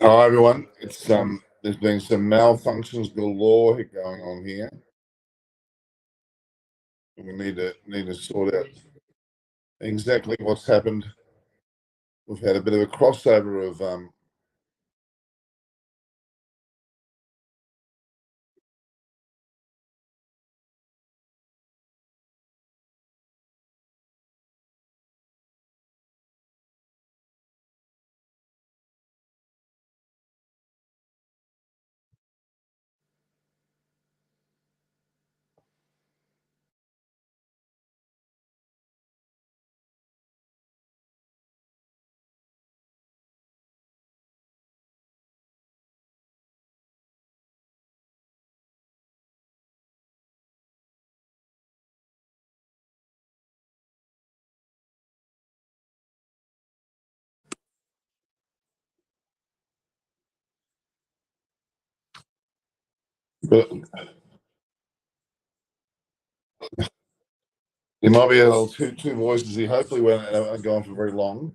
Hi everyone. It's there's been some malfunctions galore going on here. We need to sort out exactly what's happened. We've had a bit of a crossover of but there might be a little two voices here. Hopefully we won't go on for very long.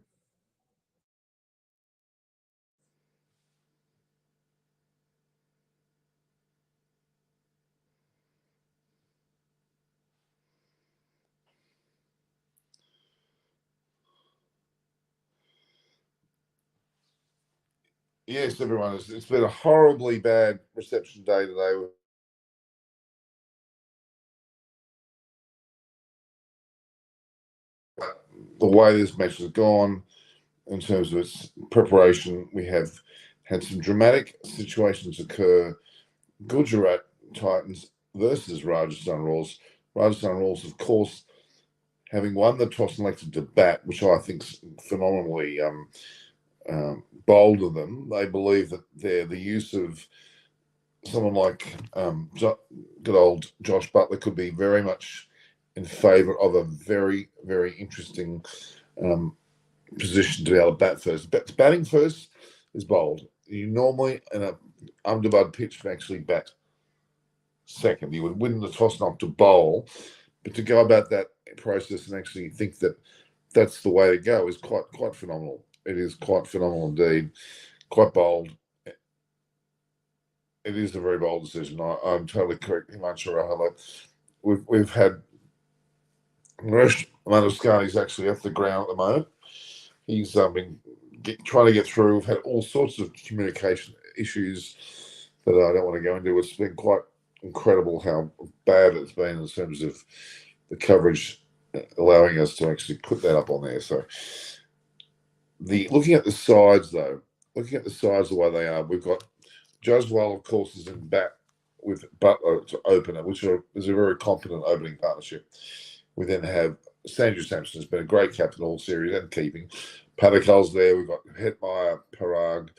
Yes, everyone. It's been a horribly bad reception day today. The way this match has gone in terms of its preparation, we have had some dramatic situations occur. Gujarat Titans versus Rajasthan Royals. Rajasthan Royals, of course, having won the toss and elected to bat, which I think is phenomenally bold of them. They believe that the use of someone like good old Josh Butler could be very much in favour of a very, very interesting position to be able to bat first. Batting first is bold. You normally, in an Ahmedabad pitch, actually bat second. You would win the toss not to bowl, but to go about that process and actually think that that's the way to go is quite phenomenal. It is quite phenomenal indeed, quite bold. It is a very bold decision. I'm totally correct, Himanshu Rahela. We've had Naresh Manaskani is actually off the ground at the moment. He's been trying to get through. We've had all sorts of communication issues that I don't want to go into. It's been quite incredible how bad it's been in terms of the coverage allowing us to actually put that up on there. So looking at the sides though, looking at the sides the way they are, we've got Jaswal, of course, is in bat with Butler to open it, which is a very competent opening partnership. We then have Sanju Samson has been a great captain all series and keeping. Padikal's there. We've got Hetmeyer, Parag,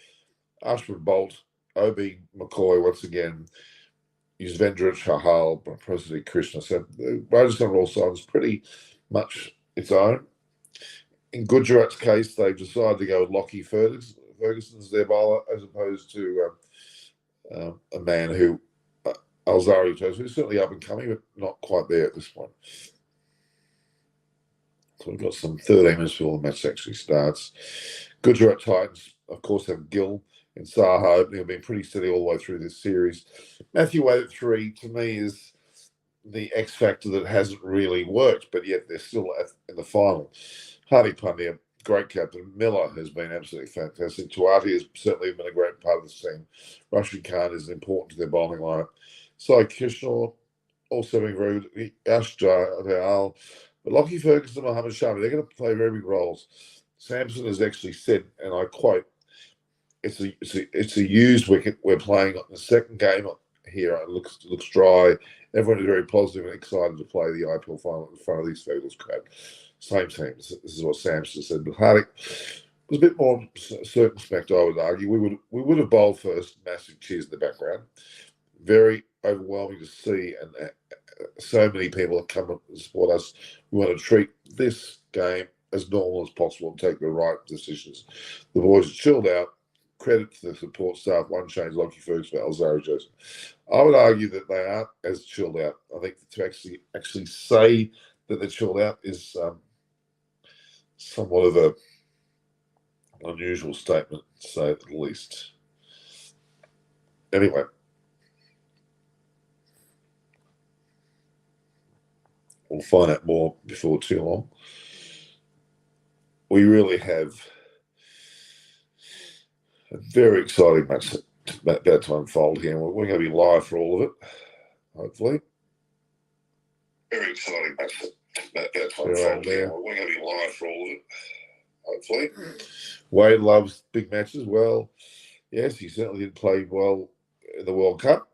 Ashford Bolt, Obi McCoy once again, Yuzvendra Chahal, President Krishna. So the Rajasthan Royals side is pretty much its own. In Gujarat's case, they've decided to go with Lockie Ferguson as their bowler, as opposed to a man who Alzari chose, who's certainly up and coming, but not quite there at this point. So we've got some 13 minutes before the match actually starts. Gujarat Titans, of course, have Gill and Saha opening. Have been pretty steady all the way through this series. Matthew Wade at 3, to me, is the X factor that hasn't really worked, but yet they're still in the final. Hardik Pandya, great captain. Miller has been absolutely fantastic. Tuati has certainly been a great part of the team. Rashid Khan is important to their bowling lineup. Sai Krishna also being very good. Ashjar Real. But Lockie Ferguson and Mohammed Shami, they're going to play very big roles. Samson has actually said, and I quote, it's a used wicket. We're playing on the second game here. It looks dry. Everyone is very positive and excited to play the IPL final in front of these fabulous crowd. Same team. This is what Samson said. But Hardik was a bit more circumspect, I would argue. We would have bowled first. Massive cheers in the background. Very overwhelming to see, and so many people have come and support us. We want to treat this game as normal as possible and take the right decisions. The boys are chilled out. Credit to the support staff. One change, Lockie Ferguson, Alzari Joseph. I would argue that they aren't as chilled out. I think to actually say that they're chilled out is somewhat of a unusual statement, to say at the least. Anyway, we'll find out more before too long. We really have a very exciting match about to unfold here. We're going to be live for all of it, hopefully. Very exciting match about to unfold here. We're going to be live for all of it, hopefully. Wade loves big matches. Well, yes, he certainly did play well in the World Cup.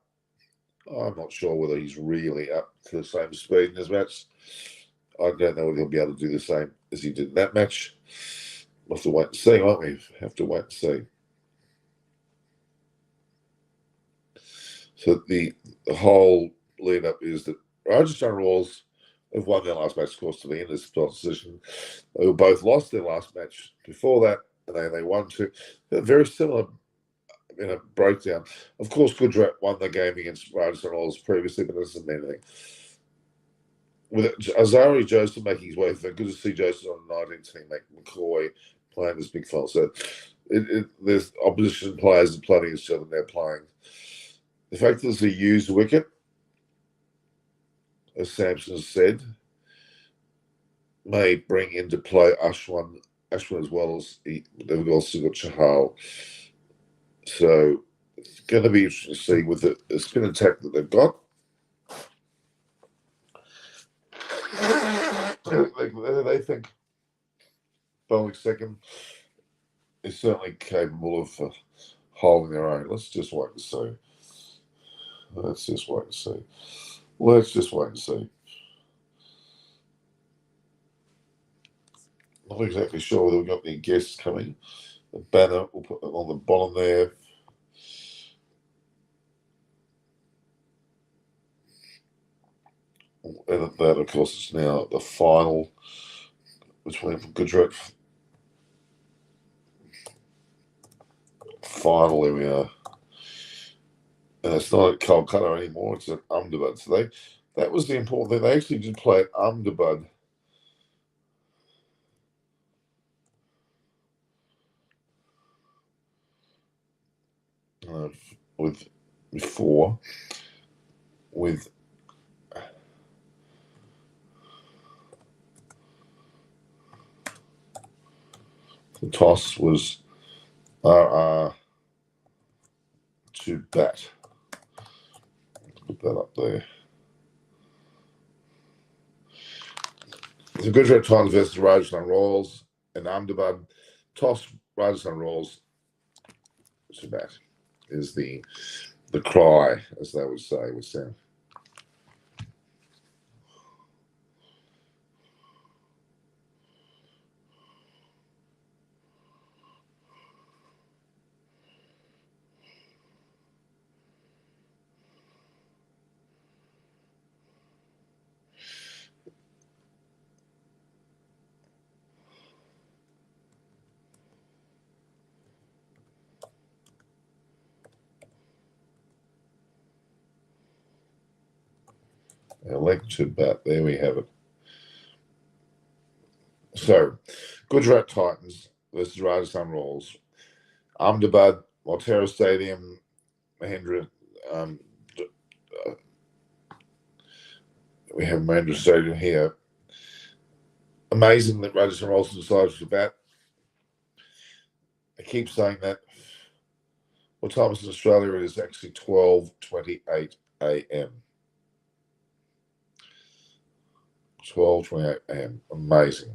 I'm not sure whether he's really up to the same speed in his match. I don't know whether he'll be able to do the same as he did in that match. We'll have to wait and see, won't we? Have to wait and see. So the whole lead up is that Rajasthan Royals have won their last match, of course, to the end of this position. They were both lost their last match before that, and then they won two. They're very similar in a breakdown. Of course, Gujarat won the game against Rajasthan Royals previously, but that doesn't mean anything. With Azari Joseph making his way through, good to see Joseph on the 19th team, make McCoy playing this big fella. So there's opposition players that playing against each other and they're playing. The fact that it's a used wicket, as Sampson said, may bring into play Ashwin as well as they've also got Chahal. So it's going to be interesting to see with the spin attack that they've got. They think bowling second is certainly capable of holding their own. Let's just wait and see. Let's just wait and see. Let's just wait and see. Not exactly sure whether we've got any guests coming. The banner, we'll put them on the bottom there. And that, of course, is now the final between Gujarat. Finally, we are. And it's not at Calcutta anymore, it's at Ahmedabad. So that was the important thing. They actually did play at Ahmedabad. With the toss was RR to bat. Put that up there. The Gujarat Titans versus Rajasthan Royals in Ahmedabad. Toss Rajasthan Royals to bat is the cry, as they would say, with Sam. Elect to bat. There we have it. So, Gujarat Titans versus Rajasthan Royals. Ahmedabad, Motera Stadium, Mahendra. We have Mahendra Stadium here. Amazing that Rajasthan Royals decided to bat. I keep saying that. What time is in Australia? It is actually 12:28 a.m. 12:28 a.m. Amazing.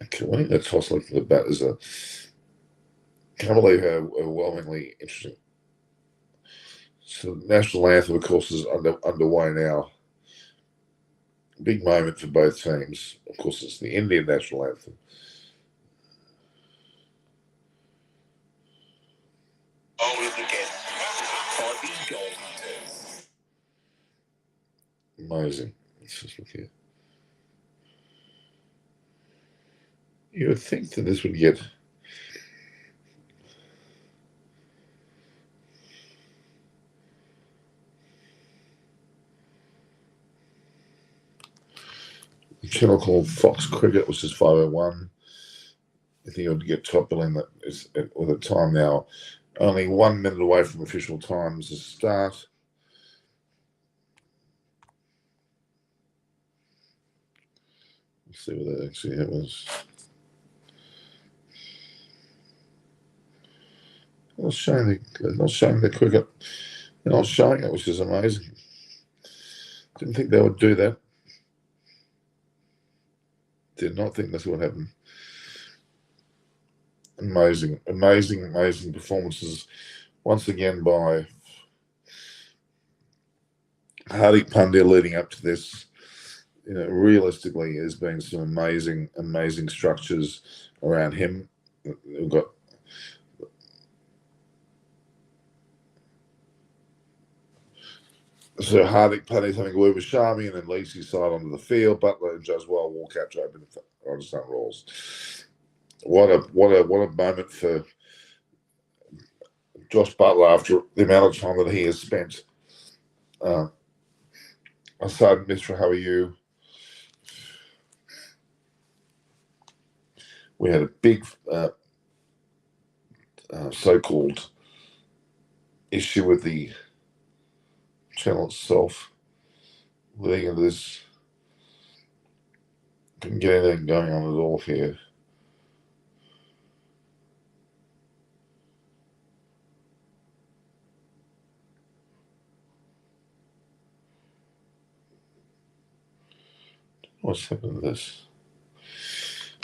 Okay, I think that toss like the bat is can't believe how overwhelmingly interesting. So the national anthem, of course, is underway now. Big moment for both teams. Of course, it's the Indian national anthem. Amazing. Let's just look here. You would think that this would get channel called Fox Cricket, which is 501. I think you'll get top billing that is with a time now only 1 minute away from official times to start. Let's see what that actually was. Not showing the cricket. They're not showing it, which is amazing. Didn't think they would do that. Did not think that's what happened. Amazing performances once again by Hardik Pandya leading up to this. Realistically, there's been some amazing structures around him. We've got so Hardik Pandya's having a word with Shami and then leads his side onto the field. Butler and Jaswal walk out to open the Rajasthan Royals. What a moment for Josh Butler after the amount of time that he has spent. Asad Mishra, how are you? We had a big so-called issue with the channel itself. Leading into this, couldn't get anything going on at all here. What's happened to this?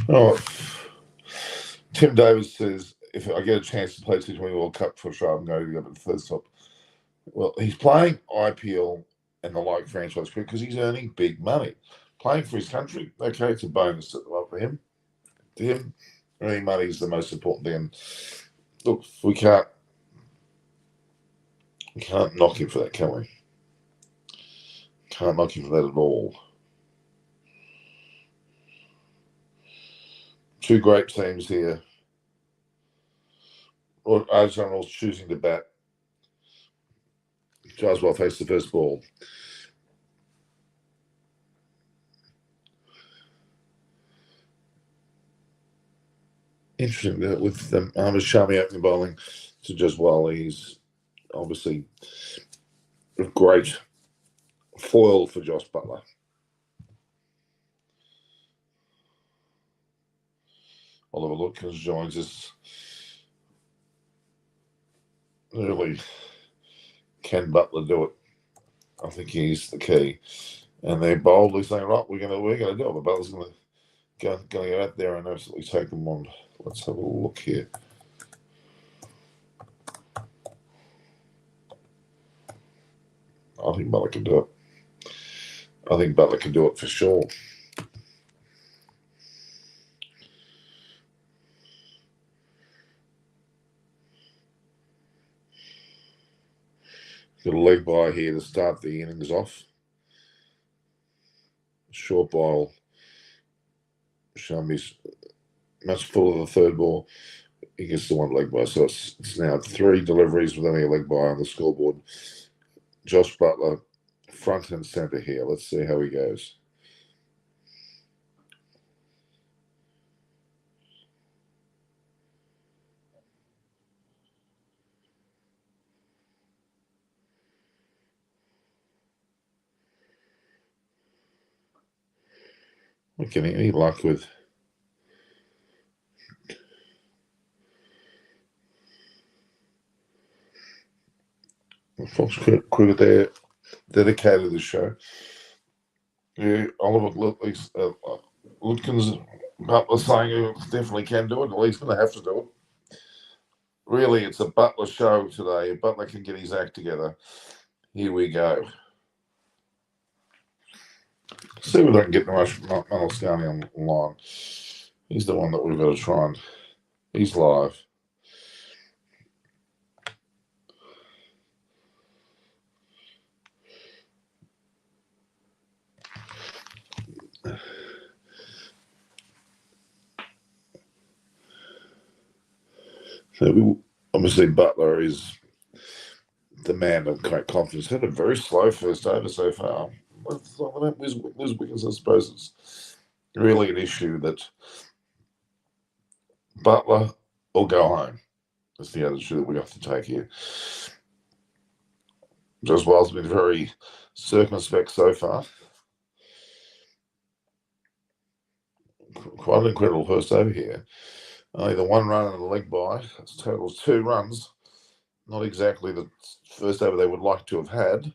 Oh, Tim Davis says, if I get a chance to play T20 World Cup for sure, I'm going to go to the first top. Well, he's playing IPL and the like franchise cricket because he's earning big money. Playing for his country, okay, it's a bonus for him. To him, earning money is the most important thing. And look, we can't knock him for that, can we? Can't knock him for that at all. Two great teams here. Arsenal's choosing to bat. Jaswal faced the first ball. Interesting that with Ahmed Shami opening bowling to Jaswal, he's obviously a great foil for Josh Butler. Oliver Lutkins joins us. Really, can Butler do it? I think he's the key. And they're boldly saying, right, we're gonna do it. But Butler's gonna go out there and absolutely take them on. Let's have a look here. I think Butler can do it. I think Butler can do it for sure. Got a leg by here to start the innings off. Short ball. Shami's much fuller the third ball. He gets the one leg by. So it's now 3 deliveries with only a leg by on the scoreboard. Josh Butler, front and centre here. Let's see how he goes. Not getting any luck with Fox Cricket there, dedicated to the show. Yeah, Oliver Lutkins, Butler saying he definitely can do it. Well, he's going to have to do it. Really, it's a Butler show today. If Butler can get his act together, here we go. See whether I can get Manascani online. He's the one that we've got to try and. He's live. So obviously Butler is the man of great confidence. Had a very slow first over so far. Lose wickets, I suppose really an issue that Butler or go home. That's the attitude that we have to take here. Just Wales has been very circumspect so far. Quite an incredible first over here. Only the 1 run and a leg by. That's totals 2 runs. Not exactly the first over they would like to have had.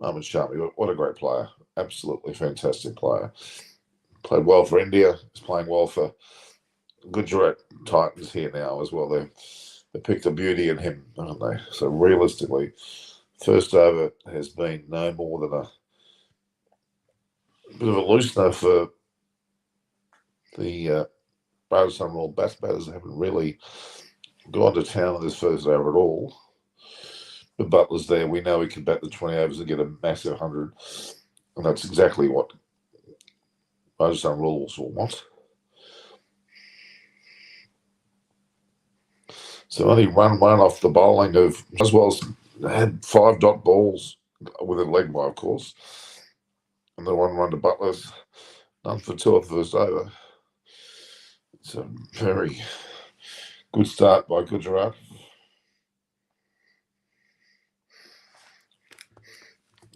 Ahmed Shami, but what a great player. Absolutely fantastic player. Played well for India. He's playing well for Gujarat Titans here now as well. They picked a beauty in him, haven't they? So realistically, first over has been no more than a bit of a loosener for the Rajasthan Royal batters. They haven't really gone to town on this first over at all. But Butler's there. We know he can bat the 20 overs and get a massive 100. And that's exactly what Rajasthan Royals will want. So only run one off the bowling of, as well as had 5 dot balls with a leg by, of course. And the 1 run to Butler's none for 2 off the first over. It's a very good start by Gujarat.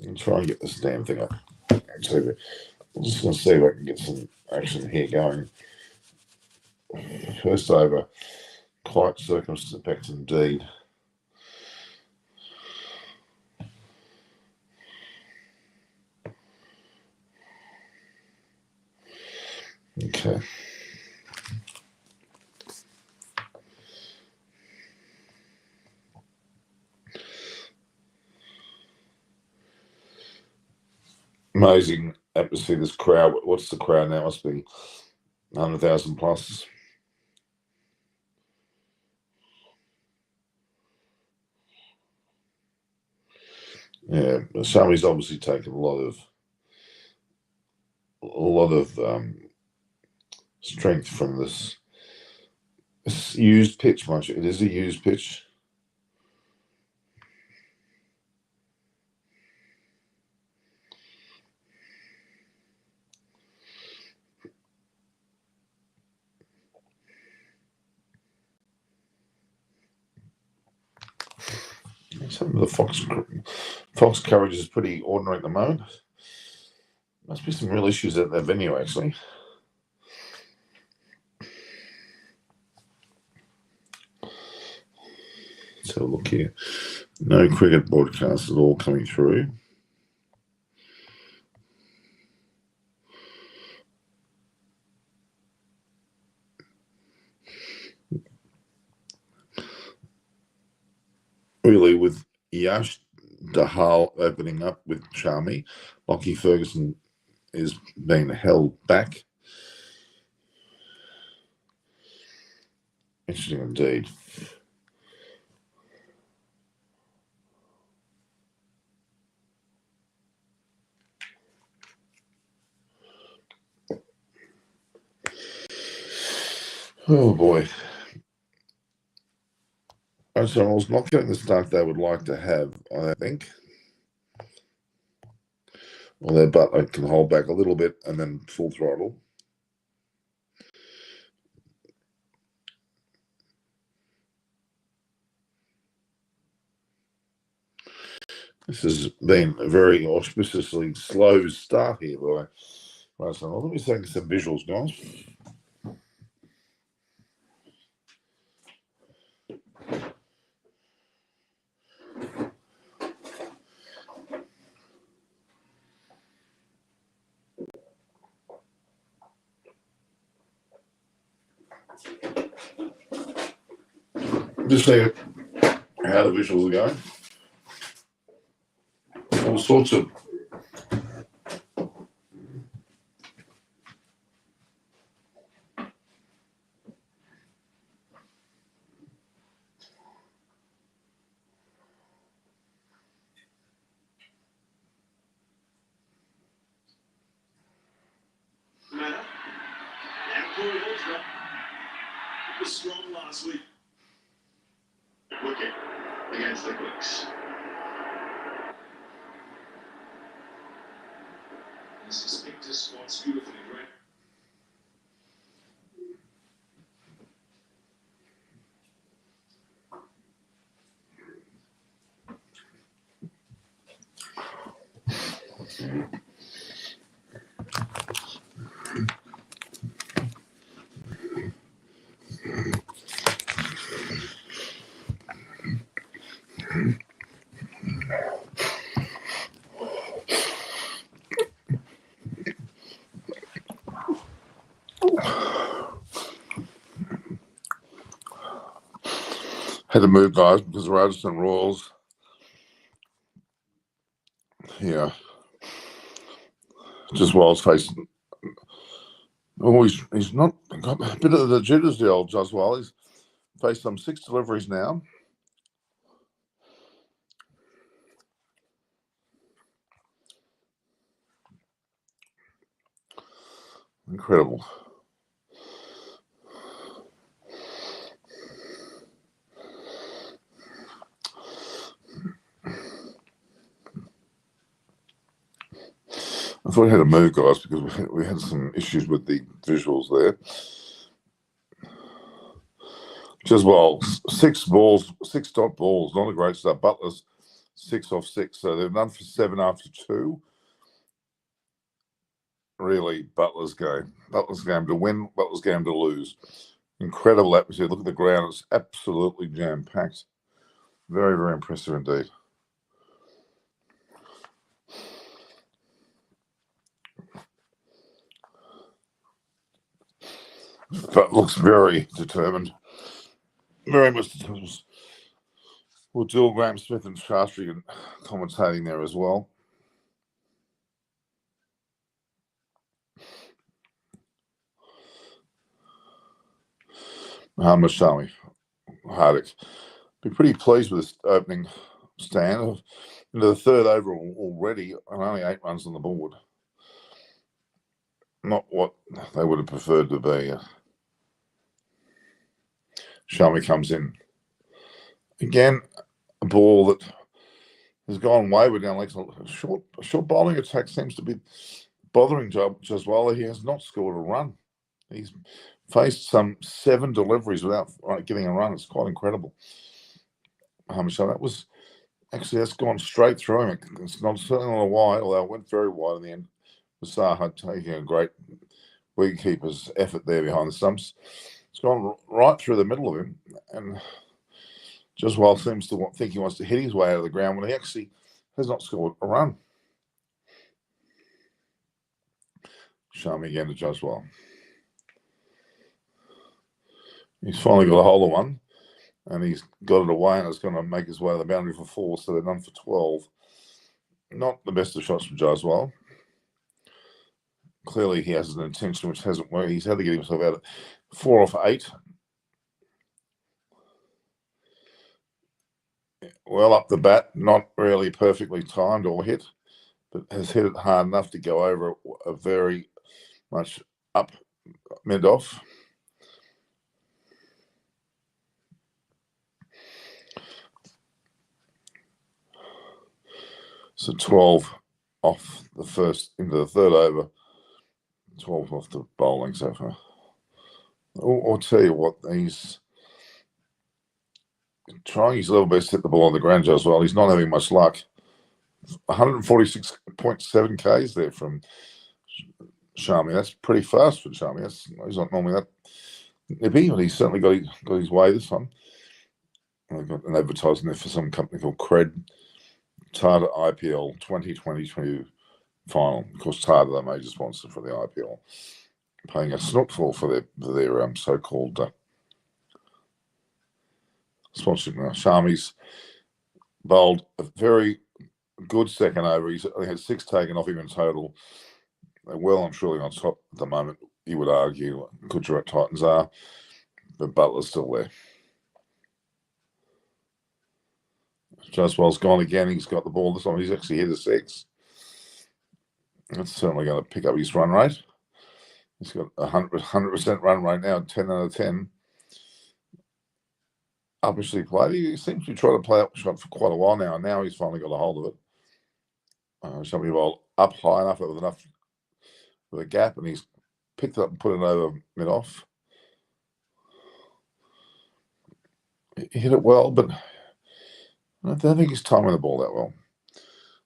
I'll try and get this damn thing up. I'm just going to see if I can get some action here going. First over, quite circumspect indeed. Okay. Amazing atmosphere, this crowd. What's the crowd now? Must be 100,000 plus. Yeah, Shami's obviously taken a lot of strength from this used pitch, much. It is a used pitch. Some of the Fox coverage is pretty ordinary at the moment. Must be some real issues at that venue, actually. Let's have a look here. No cricket broadcast at all coming through. Really, with Yash Dahal opening up with Charmy, Lockie Ferguson is being held back. Interesting indeed. Oh boy. Arsenal's not getting the start they would like to have, I think. Although Butler can hold back a little bit and then full throttle. This has been a very auspiciously slow start here by Arsenal. Let me take some visuals, guys. Just see how the visuals are going. All sorts of was strong last week. Wicket against the Greeks. This is Victor Scott's beautifully great. Had to move, guys, because Rajasthan Royals, yeah, just while facing. Oh, he's not got a bit of the jitters, the old Jaswal. He's faced some 6 deliveries now. Incredible. I thought I had to move, guys, because we had some issues with the visuals there. Just well, 6 balls, 6 dot balls, not a great start. Butler's 6 off 6, so they've done for 7 after 2. Really, Butler's game. Butler's game to win, Butler's game to lose. Incredible atmosphere. Look at the ground, it's absolutely jam-packed. Very, very impressive indeed. But looks very determined. Very much determined. We'll do Graham Smith and Shastri commentating there as well. Muhammad Shami, Hardik. Be pretty pleased with this opening stand. Into the 3rd over already, and only 8 runs on the board. Not what they would have preferred to be. Shami comes in. Again, a ball that has gone wayward down legs. Short bowling attack seems to be bothering Jaswala. He has not scored a run. He's faced some 7 deliveries without getting a run. It's quite incredible. So that was actually, that's gone straight through him. It's not certainly not a wide, although it went very wide in the end. Saha taking a great wicketkeeper's effort there behind the stumps. It's gone right through the middle of him, and Jaswal seems to think he wants to hit his way out of the ground when he actually has not scored a run. Shami again to Jaswal. He's finally got a hold of one, and he's got it away, and it's going to make his way to the boundary for 4, so they're done for 12. Not the best of shots from Jaswal. Clearly, he has an intention which hasn't worked. He's had to get himself out of 4 off 8. Well up the bat, not really perfectly timed or hit, but has hit it hard enough to go over a very much up mid-off. So 12 off the first into the 3rd over, 12 off the bowling so far. I'll tell you what, he's trying his level best to hit the ball on the ground as well. He's not having much luck. 146.7 Ks there from Shami. That's pretty fast for Shami. He's not normally that nippy, but he's certainly got his way this time. They've got an advertising there for some company called Cred. Tata IPL 2022 final. Of course, Tata, the major sponsor for the IPL, paying a snootful for their so-called sponsorship. Now, Shami's bowled a very good second over. He's had 6 taken off him in total. They're well and truly on top at the moment, you would argue. Gujarat Titans are, but Butler's still there. Jaswal's gone again. He's got the ball this time. He's actually hit a 6. That's certainly going to pick up his run rate. He's got 100% run rate now, 10 out of 10. Obviously played. He seems to be trying to play up shot for quite a while now, and now he's finally got a hold of it. Somebody bowled up high enough with a gap, and he's picked it up and put it over mid-off. He hit it well, but I don't think he's timing the ball that well.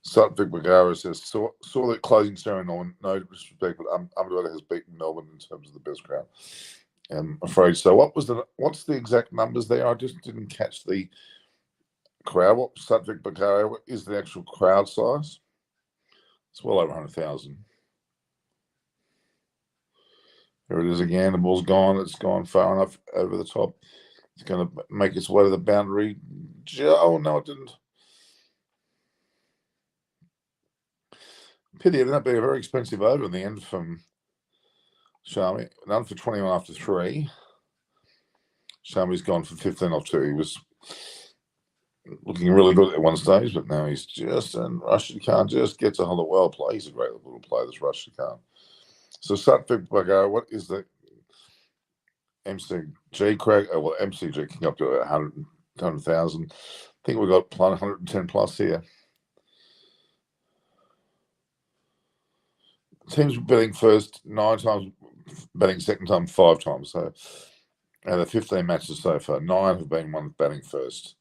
Satvik Bagara says, saw that closing ceremony, no disrespect, but Ahmedabad has beaten Melbourne in terms of the best crowd. I'm afraid so. What's the exact numbers there? I just didn't catch the crowd. What Satvik Bagara is the actual crowd size? It's well over 100,000. There it is again. The ball's gone. It's gone far enough over the top. It's going to make its way to the boundary. Oh, no, it didn't. Pity it ended up being a very expensive over in the end from Shami. None for 21 after 3. Shami's gone for 15 off 2. He was looking really good at one stage, but now he's just, and Rashid Khan just gets a hold of well play. He's a great little player, this Rashid Khan. So Satvik Bagara, what is the MCG Craig? Well, MCG can up to 100,000. I think we've got 110 plus here. Teams betting first 9 times, betting second time 5 times. So out of 15 matches so far, 9 have been won batting first,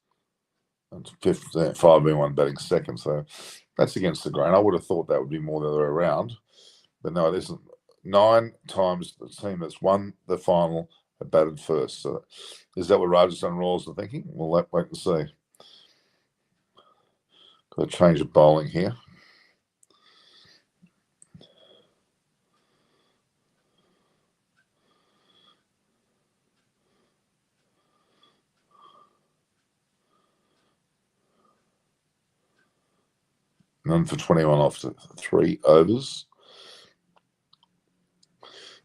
and 5 been won batting second. So that's against the grain. I would have thought that would be more the other way around, but no, it isn't. 9 times the team that's won the final have batted first. So is that what Rajasthan Royals are thinking? We'll wait and see. Got a change of bowling here. None for 21 after 3 overs.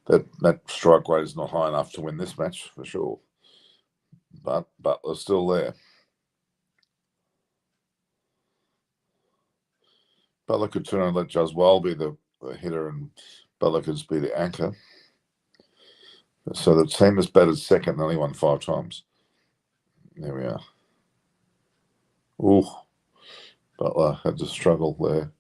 That strike rate is not high enough to win this match for sure. But Butler's still there. Butler could turn and let Jaswal be the hitter, and Butler could be the anchor. So the team has batted second and only won 5 times. There we are. Ooh, Butler had to struggle there.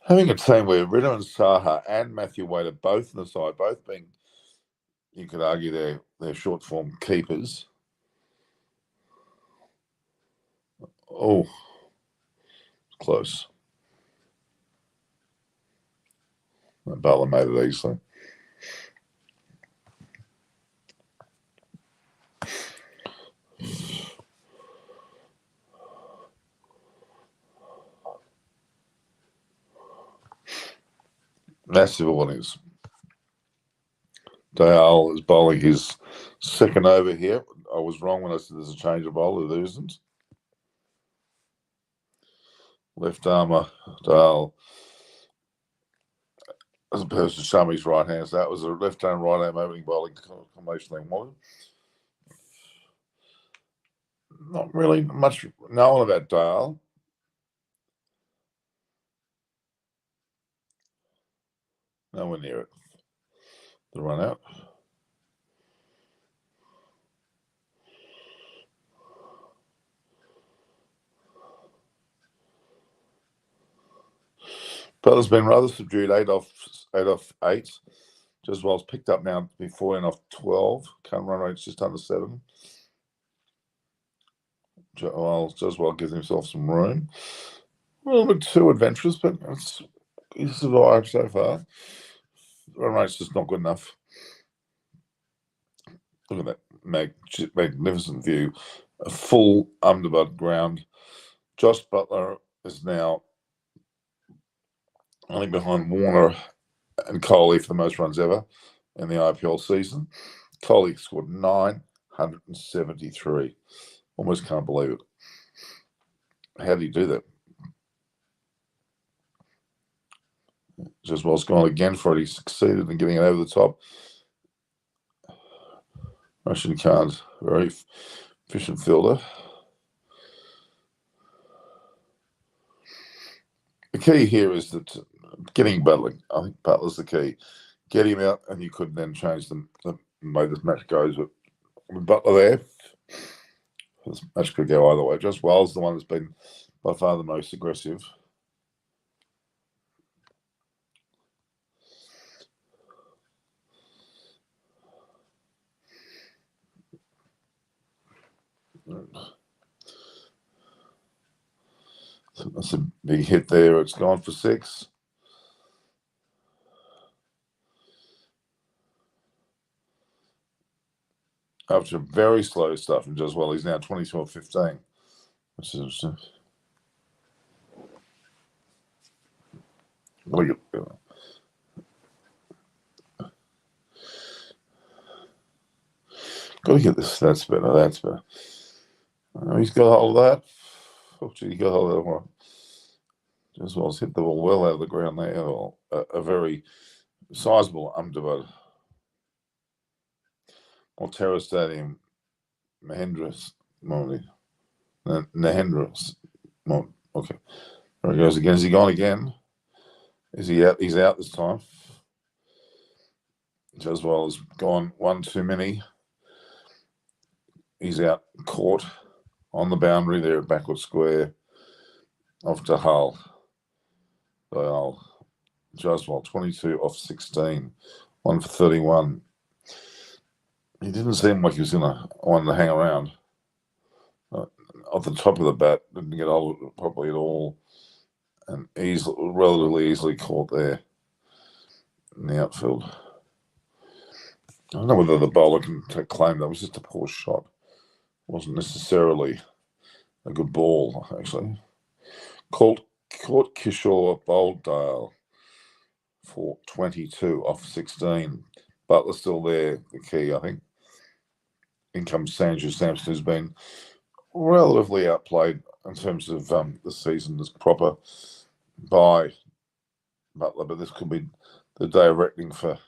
Having a team where Ritter and Saha and Matthew Wade are both in the side, both being, you could argue, they're short form keepers. Oh, close. Butler made it easily. Massive warnings. Dale is bowling his second over here. I was wrong when I said there's a change of bowler. There isn't. Left armour, Dale, as opposed to Shami's right hand. So that was a left arm, right arm opening bowling combination they wanted. Not really much known about Dale. Nowhere near it. The run out. Butler's been rather subdued, 8 off 8. Jaswal's picked up now before and off 12. Current run rate's just under 7. Jaswal gives himself some room. A little bit too adventurous, but he's survived so far. Run rate's just not good enough. Look at that magnificent view. A full Ahmedabad ground. Josh Butler is now only behind Warner and Kohli for the most runs ever in the IPL season. Kohli scored 973. Almost can't believe it. How do you do that? Jaswal's gone again for it. He succeeded in getting it over the top. Rashid Khan's very efficient fielder. The key here is that getting Butler. I think Butler's the key. Get him out, and you could then change the way this match goes. But with Butler there, this match could go either way. Jaswal's the one that's been by far the most aggressive. That's a big hit there. It's gone for 6. After a very slow start from Jaswell, he's now 22-15, which is interesting. Got to get the stats better. That's better. He's got a hold of that. Oh, gee, he got a hold of that one. Jaswell's hit the ball well out of the ground there. Well, a very sizable Ahmedabad. Terra Stadium, Mahendra Modi. Nahendra. Okay. There he goes again. Is he gone again? Is he out? He's out this time. Jaswell has gone one too many. He's out caught on the boundary there at backward square off Dahal. Jaswell, 22 off 16. 1 for 31. He didn't seem like he was going to want to hang around. Off the top of the bat, didn't get hold of it properly at all. And relatively easily caught there in the outfield. I don't know whether the bowler can claim that was just a poor shot. It wasn't necessarily a good ball, actually. Caught Kishore Bowledale for 22 off 16. Butler's still there, the key, I think. In comes Sanju Samson, who's been relatively outplayed in terms of the season as proper by Butler, but this could be the day of reckoning for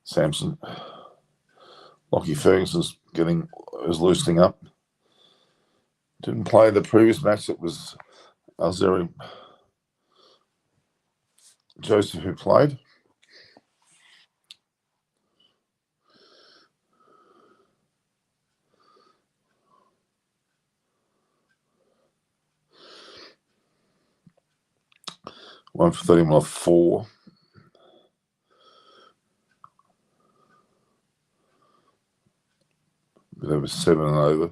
Samson. Lockie Ferguson's is loosening up. Didn't play the previous match. It was Alzeri Joseph who played. One for 31 off 4. Bit over 7 and over.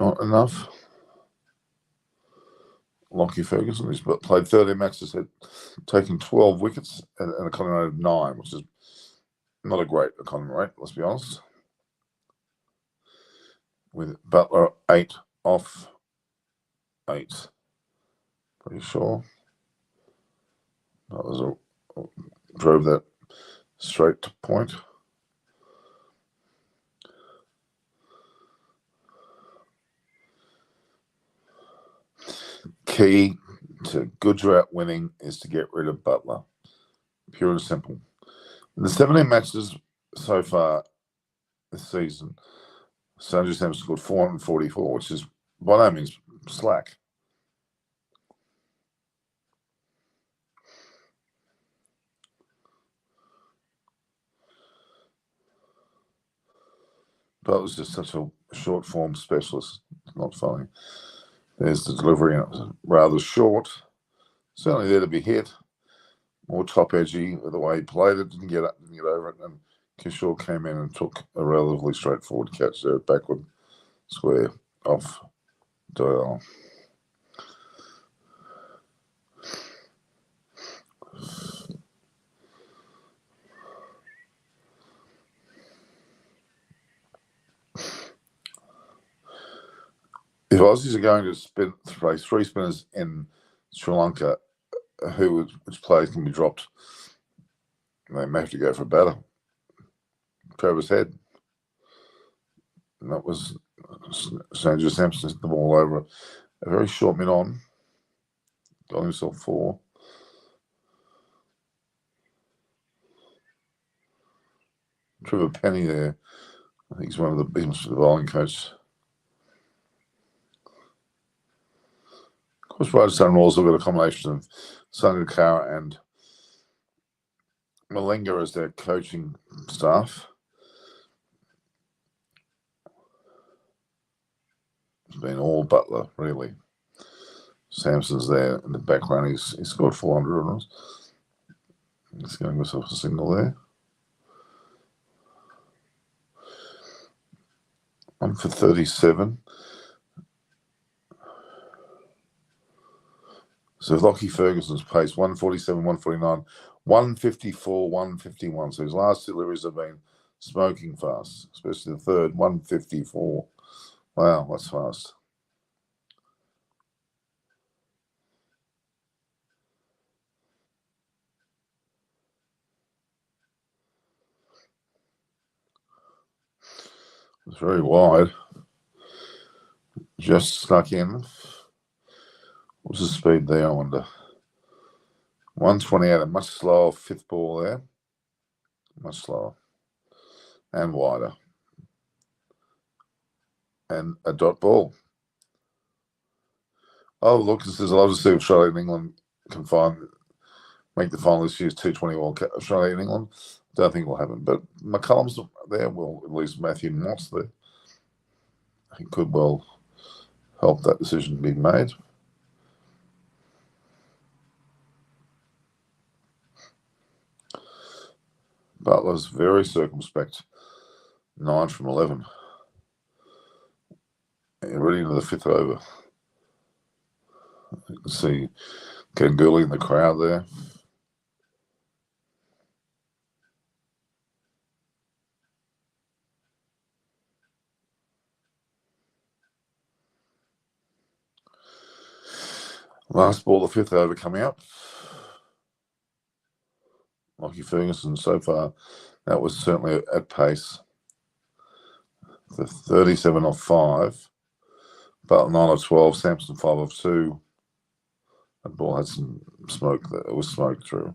Not enough. Lockie Ferguson, who's played 30 matches, had taken 12 wickets and an economy rate of 9, which is not a great economy rate, let's be honest. With Butler 8 off 8. Pretty sure. Butler drove that straight to point. Key to Gujarat winning is to get rid of Butler. Pure and simple. In the 17 matches so far this season, Sanju Samson scored 444, which is by no means slack. Butler's just such a short form specialist. It's not funny. There's the delivery, and it was rather short. Certainly there to be hit. More top edgy with the way he played it. Didn't get over it. And Kishore came in and took a relatively straightforward catch there at backward square off Doyle. If Aussies are going to play 3 spinners in Sri Lanka, which players can be dropped, they may have to go for a batter. Travis Head. And that was Sanju Samson hit the ball over a very short minute on. Got himself 4. Trevor Penny there. I think he's one of the biggest for the bowling coach. Of course, Rajasthan Royals have got a combination of Sangakkara and Malinga as their coaching staff. It's been all Butler, really. Samson's there in the background. He's scored 400 runs. He's going himself a single there. 1 for 37. So Lockie Ferguson's pace 147, 149, 154, 151. So his last deliveries have been smoking fast, especially the third, 154. Wow, that's fast. It's very wide. Just snuck in. What's the speed there, I wonder? 128, a much slower fifth ball there. Much slower. And wider. And a dot ball. Oh, look, this is, I love to see if Australia and England can make the final this year's T20 World Cup. Australia and England, don't think it will happen. But McCullum's there, well, at least Matthew Mott's there. He could well help that decision be made. Butler's very circumspect. 9 from 11. Ready into the fifth over. You can see Ganguly in the crowd there. Last ball, the fifth over coming up. Lockie Ferguson, so far, that was certainly at pace. The 37 off 5. Butler 9 of 12. Sampson 5 of 2. That ball had some smoke. It was smoked through.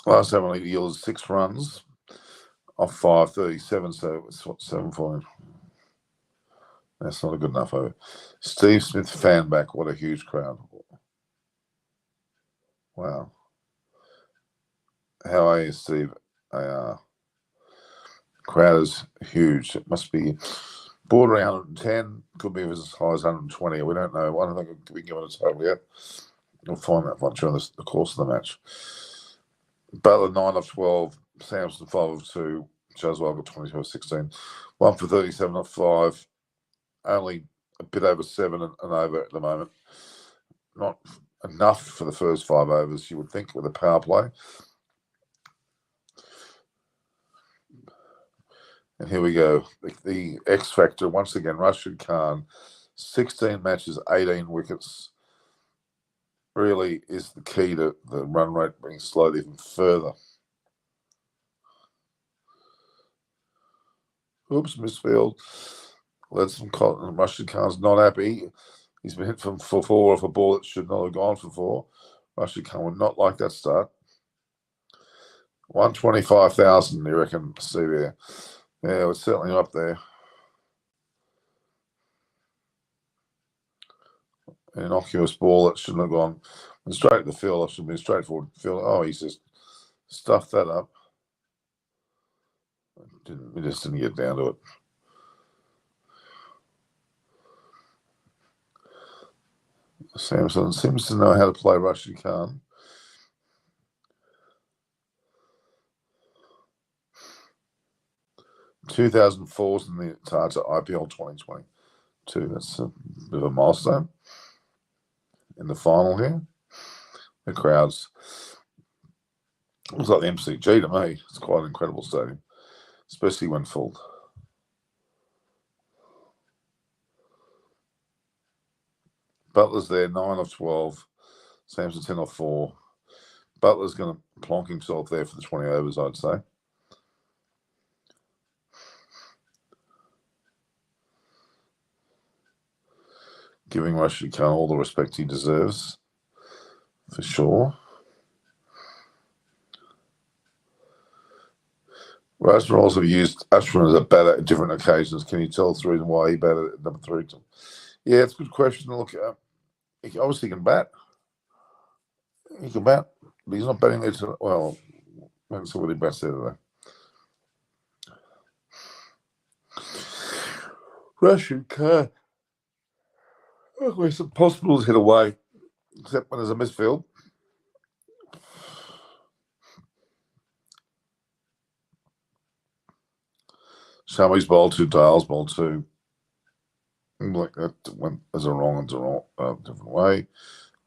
Last over yielded 6 runs off 5, 37. So it's what, 7 for him. That's not a good enough over. Steve Smith fan back. What a huge crowd. Wow. How are you, Steve? Crowd is huge. It must be bordering 110. Could be as high as 120. We don't know. I don't think we can give it a total yet. We'll find that one during the course of the match. Butler 9 of 12. Sampson 5 of 2. Chaswell got 22 of 16. 1 for 37 off 5. Only a bit over 7 and over at the moment. Not enough for the first 5 overs, you would think, with a power play. And here we go. The X factor, once again, Rashid Khan, 16 matches, 18 wickets. Really is the key to the run rate being slowed even further. Oops, misfield. Led some cotton. Rashid Khan's not happy. He's been hit for 4 off a ball that should not have gone for 4. Rashid Khan would not like that start. 125,000, you reckon, see there? Yeah, it's certainly up there. An innocuous ball that shouldn't have gone straight to the field. That should have been straightforward field. Oh, he just stuffed that up. He just didn't get down to it. Sampson seems to know how to play Rashid Khan. $2,004 in the Tata IPL 2022. That's a bit of a milestone in the final here. The crowds looks like the MCG to me. It's quite an incredible stadium, especially when full. Butler's there, 9 of 12. Sampson 10 of 4. Butler's going to plonk himself there for the 20 overs, I'd say. Giving Rashid Khan all the respect he deserves, for sure. Rose Rolls have used Ashwin as a batter at different occasions. Can you tell us the reason why he batted at number 3? Yeah, it's a good question. Look, he obviously can bat. He can bat, but he's not batting there today. Well, let's see what he bats there today. Rashid Khan. Oh, it's impossible to hit away. except when there's a misfield. Shamy's bowled 2, Dale's bowled 2. Like that went as a wrong and a different way.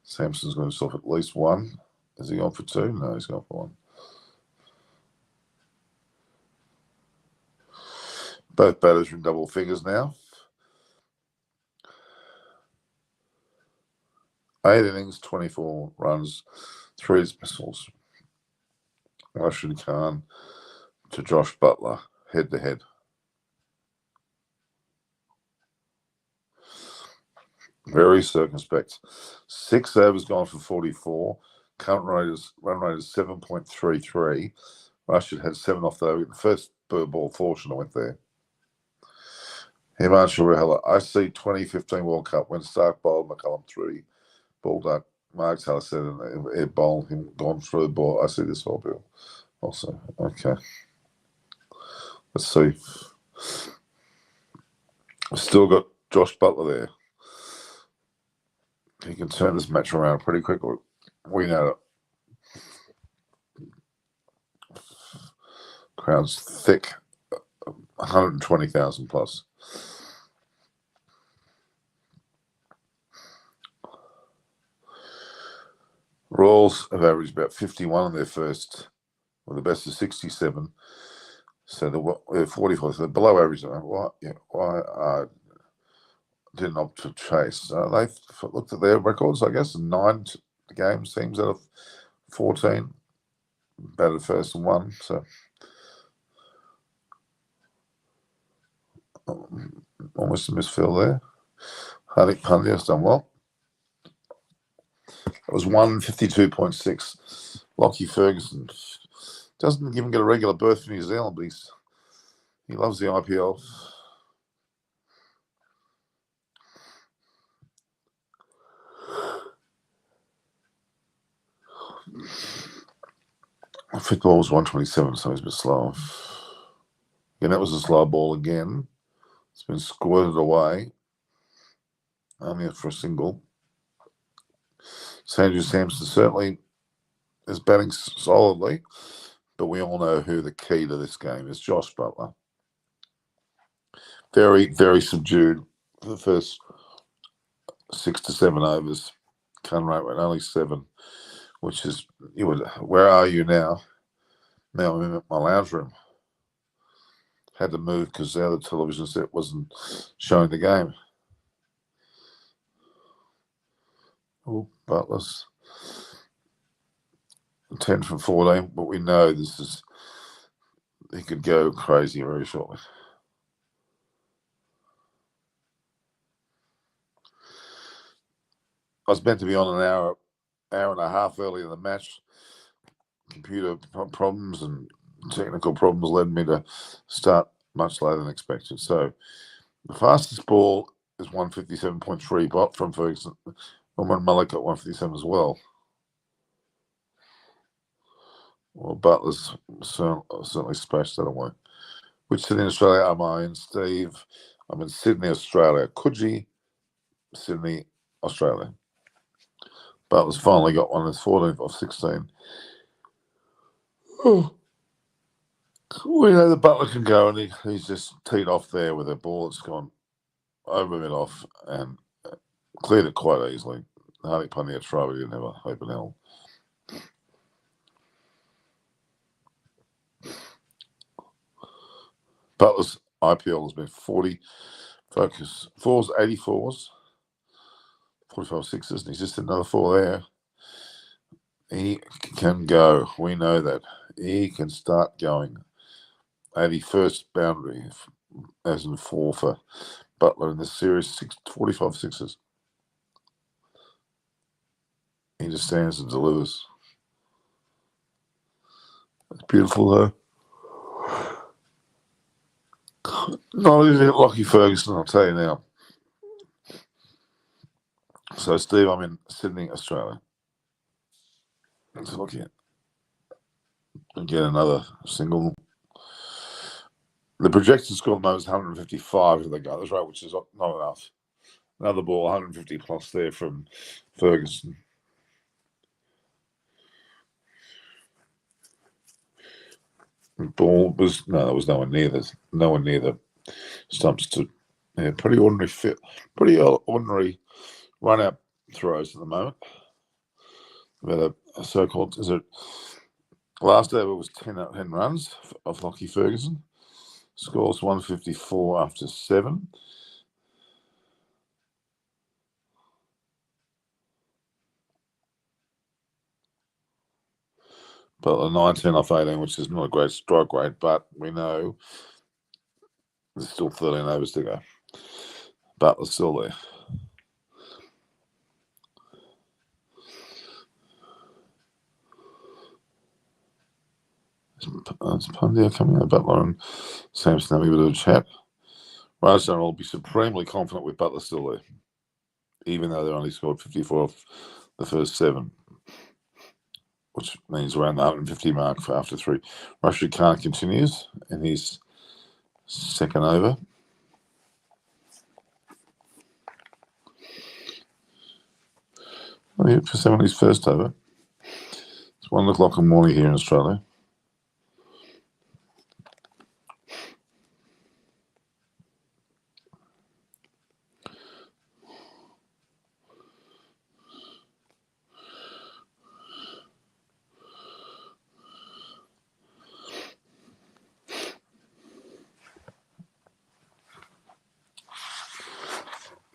Sampson's going to stop at least 1. Is he gone for 2? No, he's gone for 1. Both batters are in double figures now. 8 innings, 24 runs, 3 dismissals. Rashid Khan to Josh Butler, head to head. Very circumspect. 6 overs gone for 44. Current run rate is 7.33. Rashid had 7 off the first ball fortune went there. Himanshu Rahela, I see 2015 World Cup when Stark bowled McCullum 3, ball duck. Mark Taylor said air bowl him gone through the ball. I see this whole bill also. Okay. Let's see. We've still got Josh Butler there. He can turn this match around pretty quickly. We know it. Crowd's thick. 120,000 plus. Royals have averaged about 51 in their first, with the best of 67. So they're 44. So they're below average. Why didn't opt to chase? They looked at their records, I guess, 9 games, teams out of 14. Batted first and 1. So almost a misfill there. Hardik Pandya's done well. It was 152.6. Lockie Ferguson doesn't even get a regular berth for New Zealand, but he loves the IPL. Fifth ball was 127, so he's a bit slow. Again, that was a slow ball again. It's been squirted away. Only for a single. Sanju Samson certainly is batting solidly, but we all know who the key to this game is. Josh Butler. Very, very subdued for the first 6 to 7 overs. Run rate went only 7, which is, where are you now? Now I'm in my lounge room. Had to move because the other television set wasn't showing the game. Oh, Butler's 10 from 14, but we know he could go crazy very shortly. I was meant to be on an hour and a half earlier in the match. Computer problems and technical problems led me to start much later than expected. So the fastest ball is 157.3 from Ferguson. And Malik at 157 as well. Well, Butler's certainly splashed that away. Which city in Australia am I in, Steve? I'm in Sydney, Australia. Coogee, Sydney, Australia. Butler's finally got one. It's 14th of 16. Oh. We know the Butler can go, and he's just teed off there with a ball that's gone over mid off and cleared it quite easily. Hardik Pandya tried, but he didn't have an open hell. Butler's IPL has been 40 focus. 4s, 84s, 45 6s, and he's just another 4 there. He can go. We know that. He can start going. 81st boundary, as in 4 for Butler in this series, 45 6s. He just stands and delivers. It's beautiful, though. Not easy at Lockie Ferguson, I'll tell you now. So, Steve, I'm in Sydney, Australia. Let's look at again another single. The projected score at the moment is 155 if they go this right, which is not enough. Another ball, 150 plus there from Ferguson. Ball was there was nowhere near the stumps to. Yeah, pretty ordinary run out throws at the moment. About a so-called last over was 10 out of 10 runs of Lockie Ferguson. Scores 154 after 7. But a 19 off 18, which is not a great strike rate, but we know there's still 13 overs to go. Butler's still there. It's Pundia coming out. Butler and Sampson having a bit of a chat. Rajasthan will be supremely confident with Butler still there, even though they only scored 54 off the first 7, which means around the 150 mark for after 3. Rashid Khan continues in his second over. For 70's first over. It's 1 o'clock in the morning here in Australia.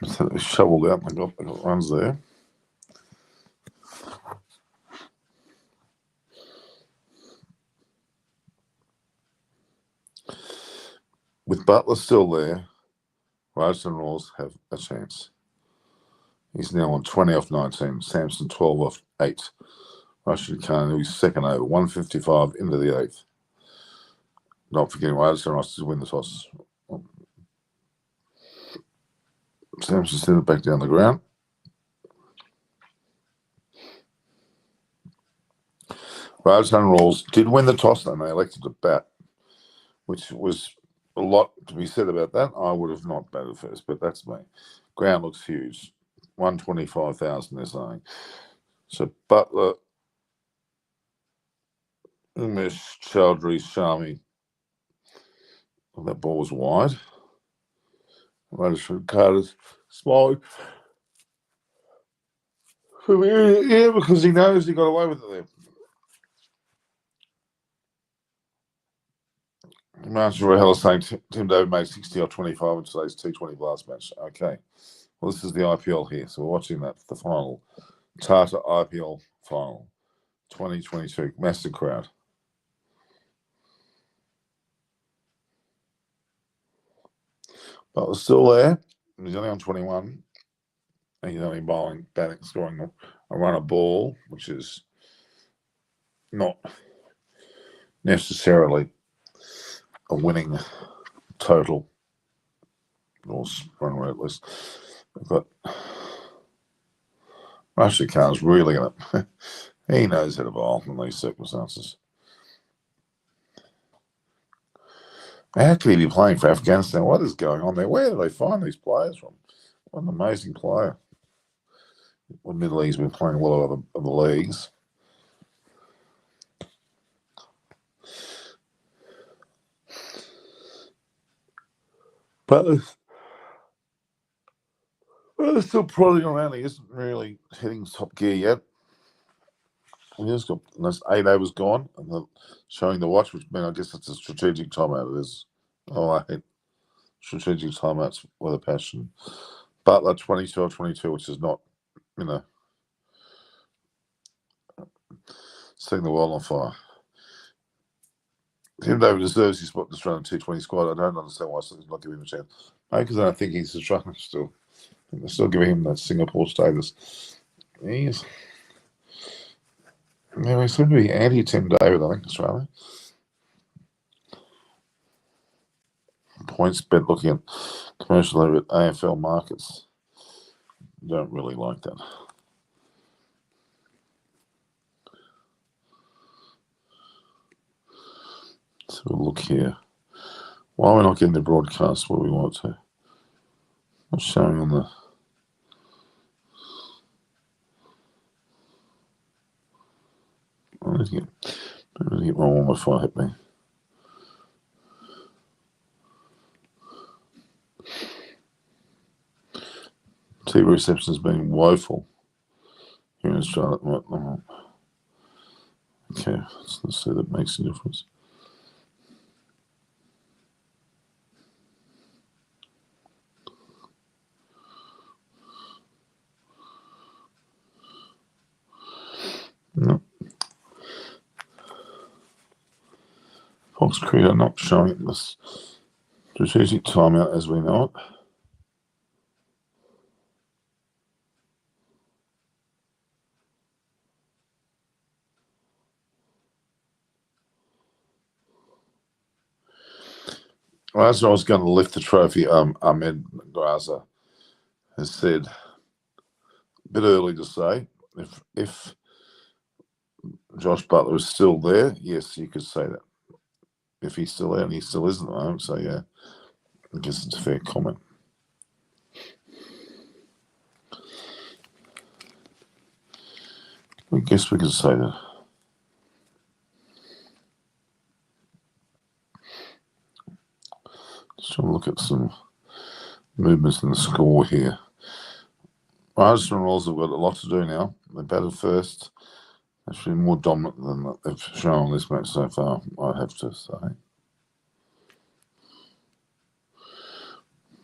So they shoveled out and I got runs there. With Butler still there, Rajasthan Royals have a chance. He's now on 20 off 19. Sampson 12 off 8. Rashid Khan, who's second over, 155 into the 8th. Not forgetting Rajasthan Royals to win the toss. Sampson sent it back down the ground. Rajasthan Royals did win the toss and they elected to bat, which was a lot to be said about that. I would have not batted first, but that's me. Ground looks huge. 125,000 they're saying. So Butler, Umesh, Chowdhury, Shami. Well, that ball was wide. Rajasthan Carter's smiling. Yeah, because he knows he got away with it there. Marshall Rahela saying Tim David made 60 off 25 in today's T20 Blast match. Okay. Well, this is the IPL here, so we're watching that, the final. Tata IPL final. 2022. Massive crowd. But we're still there. He's only on 21. And he's only batting, scoring a run of ball, which is not necessarily a winning total. Or run rate at least. But Rashid Khan's really going to. He knows how to bowl in these circumstances. How could he be playing for Afghanistan? What is going on there? Where do they find these players from? What an amazing player. Well, admittedly, he's been playing a lot of other leagues. But they're still prodding around. He isn't really hitting top gear yet. He just got those 8 overs gone and showing the watch, which means I guess it's a strategic timeout. It is. Oh, I hate strategic timeouts with a passion. Butler 22 or 22, which is not, setting the world on fire. Tim David deserves his spot in the Australian T20 squad. I don't understand why he's not giving him a chance. Maybe because I don't think he's Australian still. I think they're still giving him that Singapore status. Yeah, we seem to be anti-Tim David, I think, Australia. Points bet looking at commercial over at AFL markets. Don't really like that. So we'll look here. Why are we not getting the broadcast where we want to? What's showing on the... I need to get my Wi-Fi hit me. TV reception has been woeful here in Australia. Okay, let's see if that makes a difference. No. Fox Creator not showing this strategic timeout as we know it. Well, as I was going to lift the trophy, Ahmed Graza has said, a bit early to say, if Josh Butler is still there, yes, you could say that. If he's still there, and he still is at the moment, so yeah, I guess it's a fair comment. I guess we could say that. Just trying to look at some movements in the score here. Rajasthan Royals have got a lot to do now. They batted first. Actually, more dominant than they've shown on this match so far, I have to say.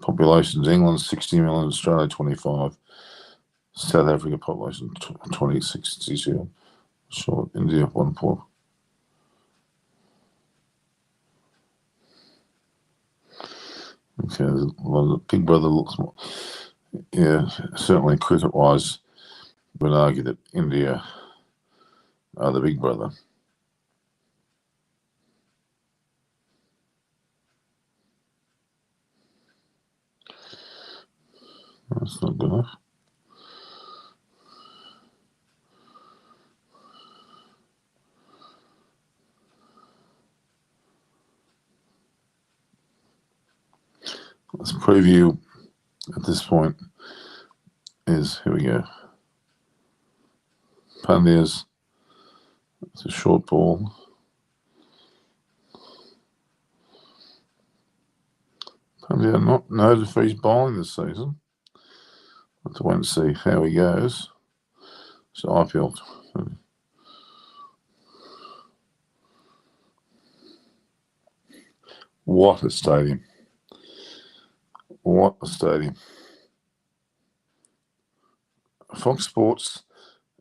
Population's England 60 million, Australia 25, South Africa population 2062, short, India 1.4. Okay, the Big Brother looks more. Yeah, certainly cricket-wise, would argue that India are the Big Brother. That's not good enough. Let's preview at this point is, here we go. Pandya's, it's a short ball. Pandya not noted for his bowling this season. Have to wait and see how he goes. So IPL. What a stadium. What a stadium. Fox Sports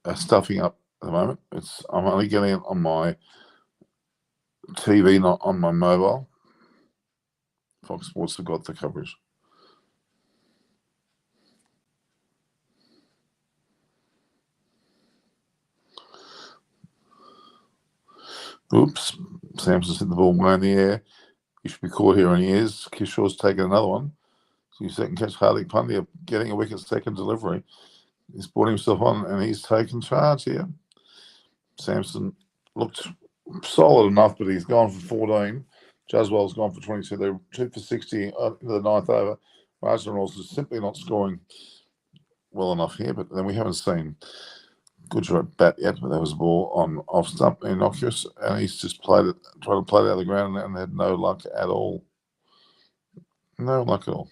are stuffing up at the moment. I'm only getting it on my TV, not on my mobile. Fox Sports have got the coverage. Oops, Samson's hit the ball way in the air. He should be caught here, and he is. Kishore's taken another one. So your second catch, Hardik Pandya getting a wicket, second delivery. He's brought himself on, and he's taken charge here. Samson looked solid enough, but he's gone for 14. Jaswal's gone for 22. They're 2 for 60 into the ninth over. Rajasthan Royals is simply not scoring well enough here, but then we haven't seen Gujarat bat yet, but there was a ball on off stump, innocuous, and he's just tried to play it out of the ground and had no luck at all. No luck at all.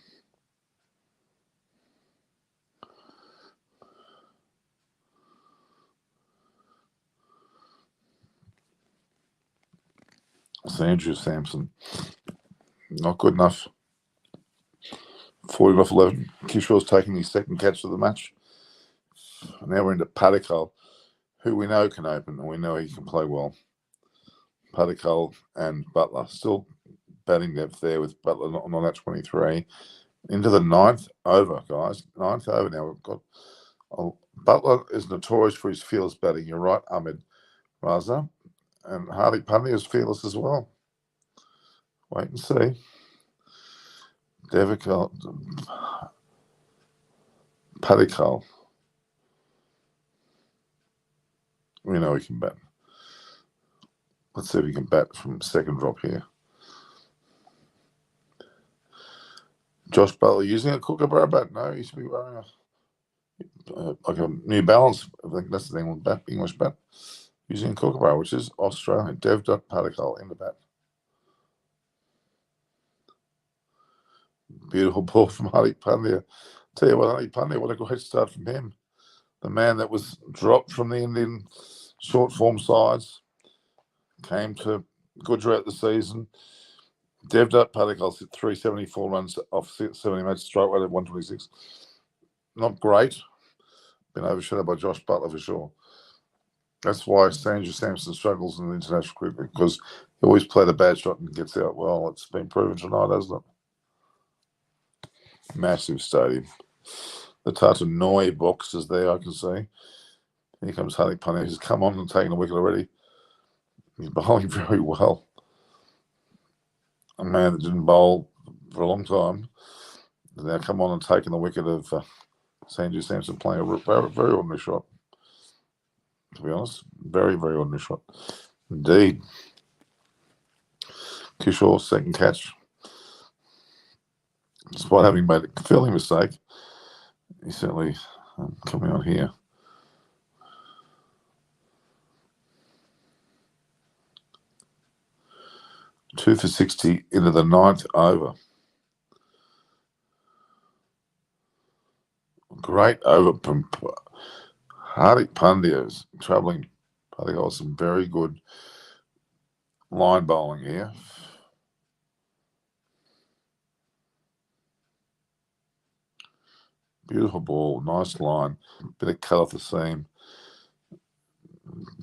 So Andrew Samson, not good enough. 40 off 11. Kishore's taking his second catch of the match. Now we're into Padikal, who we know can open, and we know he can play well. Padikal and Butler. Still batting depth there with Butler not at 23. Into the ninth over, guys. Ninth over now. We've got Butler is notorious for his fearless batting. You're right, Ahmed Raza. And Hardik Pandya is fearless as well. Wait and see. Devikal, Padikal. We know he can bat. Let's see if he can bat from second drop here. Josh Butler using a Kookaburra bat? No, he should be wearing like a New Balance. I think that's the England bat, English bat. Using a Kookaburra, which is Australian. Dev.Padikal in the bat. Beautiful ball from Hardik Pandya. Tell you what, Honey Pundy, what a great start from him. The man that was dropped from the Indian short form sides came to Gujarat this season. Devdutt Padikkal hit 374 runs off 70 matches, strike rate at 126. Not great. Been overshadowed by Josh Butler for sure. That's why Sanju Samson struggles in the international cricket, because he always played a bad shot and gets out. Well, it's been proven tonight, hasn't it? Massive stadium. The Tatanoi box is there, I can see. Here comes Hardik Pandya. He's come on and taken a wicket already. He's bowling very well. A man that didn't bowl for a long time has now come on and taken the wicket of Sanju Samson, playing a very, very ordinary shot. To be honest, very, very ordinary shot. Indeed. Kishore's second catch. Despite having made a fairly mistake, he's certainly coming on here. Two for 60 into the 9th over. Great over from Hardik Pandya is travelling. Pandya got some very good line bowling here. Beautiful ball, nice line. Bit of cut off the seam.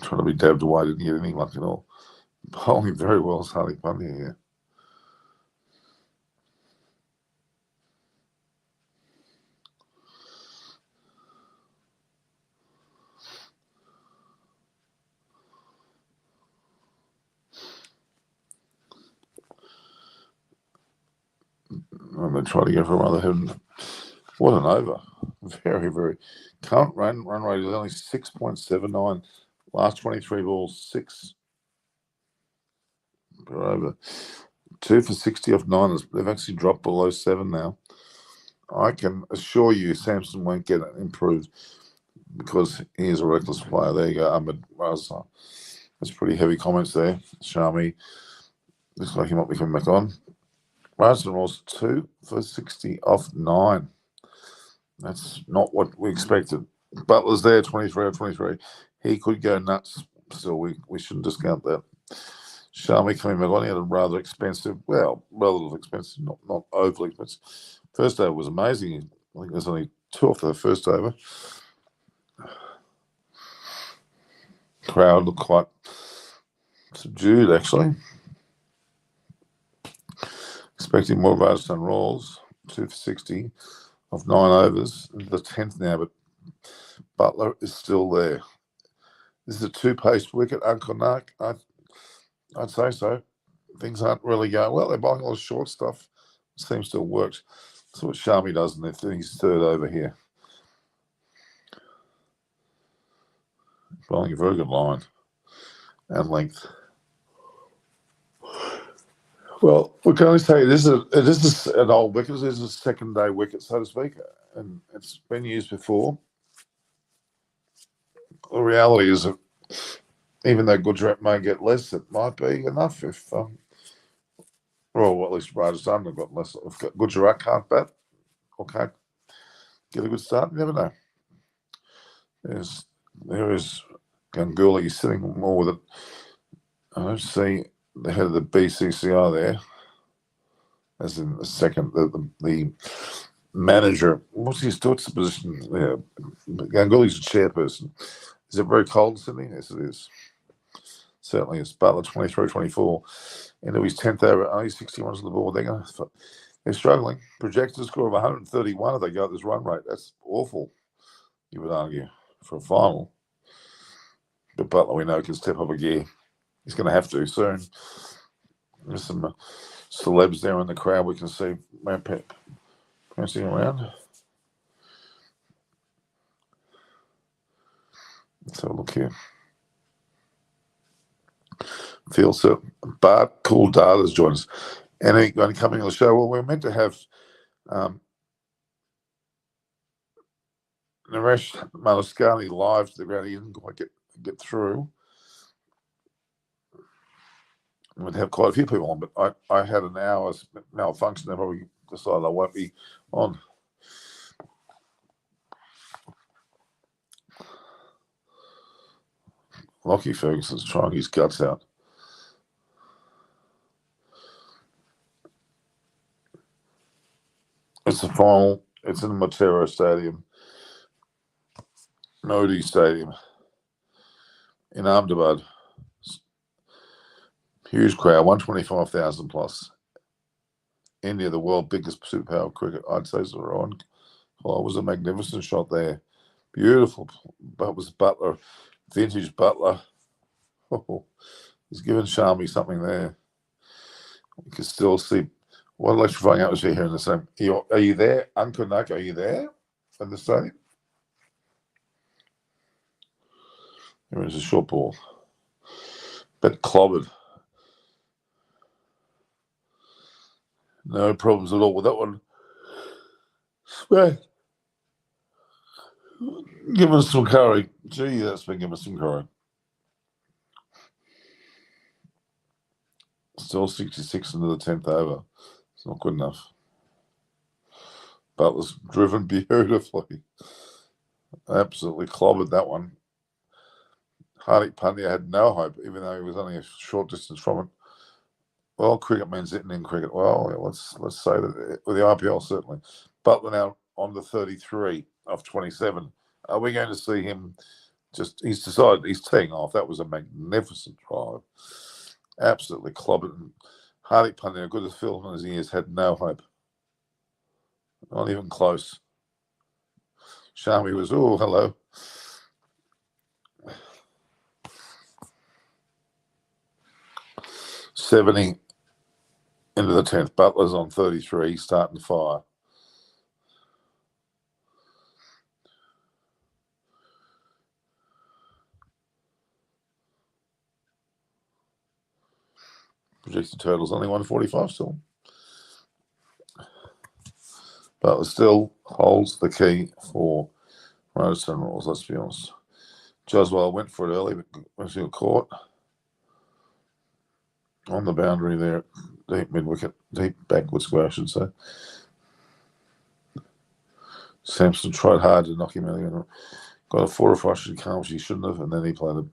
Trying to be dabbed away, didn't get any luck at all. Bowling very well is Hardik Pandya here. I'm going to try to go for another head. What an over. Very, very. Current run rate is only 6.79. Last 23 balls, 6 per over. 2 for 60 off 9. They've actually dropped below 7 now. I can assure you Samson won't get it improved because he is a reckless player. There you go, AHMEDABAD. That's pretty heavy comments there. Shami looks like he might be coming back on. Rajasthan Royals 2 for 60 off 9. That's not what we expected. Butler's there, 23 or 23. He could go nuts. Still, we shouldn't discount that. Shami coming back on. He had a rather expensive, relatively expensive, not overly expensive. First over was amazing. I think there's only 2 off the first over. Crowd looked quite subdued, actually. Expecting more of Rajasthan Royals. 2 for 60 of 9 overs. The 10th now, but Butler is still there. This is a 2-pace wicket, Uncle Nark. I'd say so. Things aren't really going well. They're bowling a lot of short stuff. Seems to have worked. That's what Shami does in his 3rd over here. Bowling a very good line and length. Well, we can only say it is an old wicket. It is a second-day wicket, so to speak, and it's been used before. The reality is that even though Gujarat may get less, it might be enough if, at least Rajasthan have got less. If Gujarat can't bat or can't get a good start, you never know. There is Ganguly sitting more with it. I don't see the head of the BCCI there, as in the second, the manager. What's the position? Yeah, Ganguly's a chairperson. Is it very cold in Sydney? Yes, it is. Certainly, it's Butler 23-24 into his 10th over, only 60 runs on the board. They're struggling. Projected score of 131 if they go at this run rate. That's awful, you would argue, for a final. But Butler, we know, can step up a gear. He's going to have to soon. There's some celebs there in the crowd. We can see prancing around. Let's have a look here. Feel so. Bart Cool Data's joined us. And coming on the show, well, we were meant to have Naresh Malaskani live to the ground. He didn't quite get through. We'd have quite a few people on, but I had an hour's malfunction. I probably decided I won't be on. Lockie Ferguson's trying his guts out. It's the final. It's in the Matera Stadium, Modi Stadium in Ahmedabad. Huge crowd, 125,000 plus. India, the world's biggest superpower of cricket, I'd say, is on. Oh, it was a magnificent shot there. Beautiful. But it was Butler, vintage Butler. Oh, he's given Shami something there. You can still see what electrifying atmosphere here in the same. Are you there? Uncle, are you there in the stadium? Here is a short ball. But clobbered. No problems at all with that one. Well, give us some curry. Gee, that's been giving us some curry. Still 66 into the 10th over. It's not good enough. Butler's driven beautifully. Absolutely clobbered that one. Hardik Pandya had no hope, even though he was only a short distance from it. Well, cricket means hitting in cricket. Well, yeah, let's say that with the IPL, certainly. Butler now on the 33 of 27. Are we going to see him he's decided he's teeing off. That was a magnificent drive. Absolutely clobbered. And Hardik Pandya, good as Phil as he is, had no hope. Not even close. Shami was, oh, hello. '70 into the 10th. Butler's on 33, starting to fire. Projected totals only 145 still. Butler still holds the key for Rajasthan Royals, let's be honest. Joswell went for it early, but was caught on the boundary there, deep mid-wicket, deep backward square, I should say. Sampson tried hard to knock him out. Got a 4 or 5 should come, which he shouldn't have, and then he played a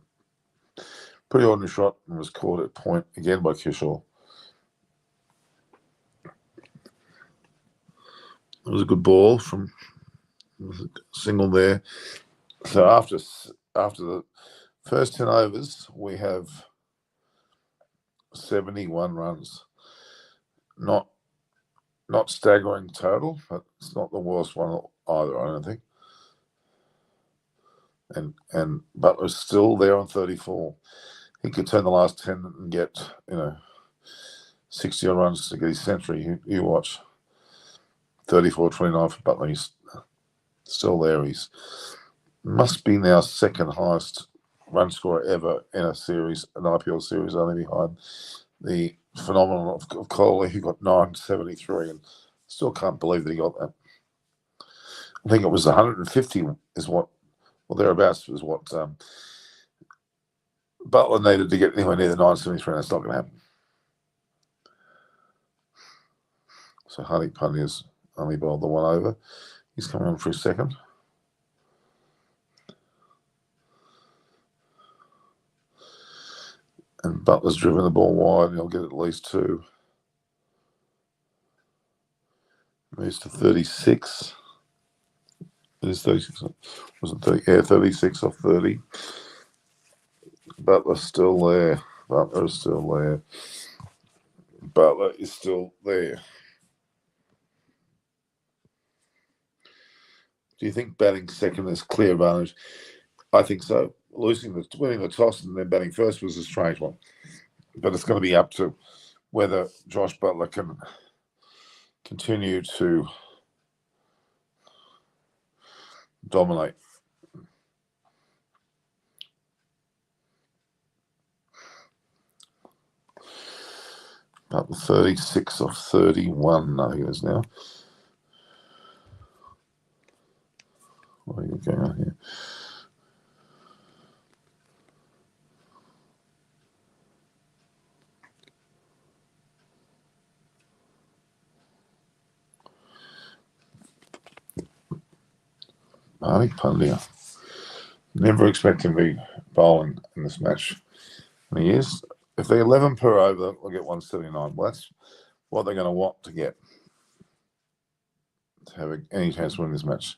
pretty ordinary shot and was caught at point again by Kishore. It was a good ball from single there. So after the first 10 overs, we have 71 runs. Not staggering total, but it's not the worst one either, I don't think. And Butler's still there on 34. He could turn the last 10 and get 60 runs to get his century. You watch. 34-29 for Butler. He's still there. He's must be now second highest run scorer ever in a series, an IPL series, only behind the phenomenon of Kohli, who got 973, and still can't believe that he got that. I think it was 150 is what, or thereabouts, is what Butler needed to get anywhere near the 973, and that's not going to happen. So Hardik Pandya's only bowled the one over. He's coming on for his second. And Butler's driven the ball wide, and he'll get at least 2. Moves to 36. It is 36. Wasn't 30? Yeah, 36 off 30. Butler's still there. Butler is still there. Butler is still there. Do you think batting second is clear advantage? I think so. Winning the toss and then batting first was a strange one. But it's going to be up to whether Josh Butler can continue to dominate. Butler 36 off 31, I think it is now. What are you going on here? Hardik Pandya. Never expect him to be bowling in this match. And he is. If they're 11 per over, they'll get 179. Well, that's what they're going to want to get to have any chance to win this match.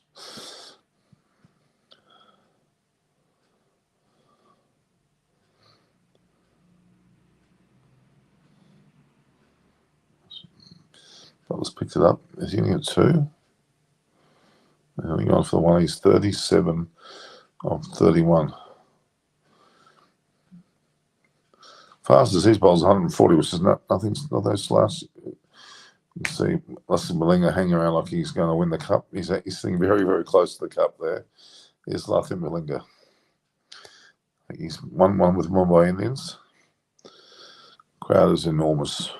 Butler's picked it up. Is he going to get 2? He's on for the one. He's 37 of 31. Fastest his bowl's 140, which is nothing. Not those last. You can see Lusty Malinga hanging around like he's going to win the cup. He's sitting very, very close to the cup there. Here's Lusty Malinga. I think he's 1-1 with Mumbai Indians. Crowd is enormous.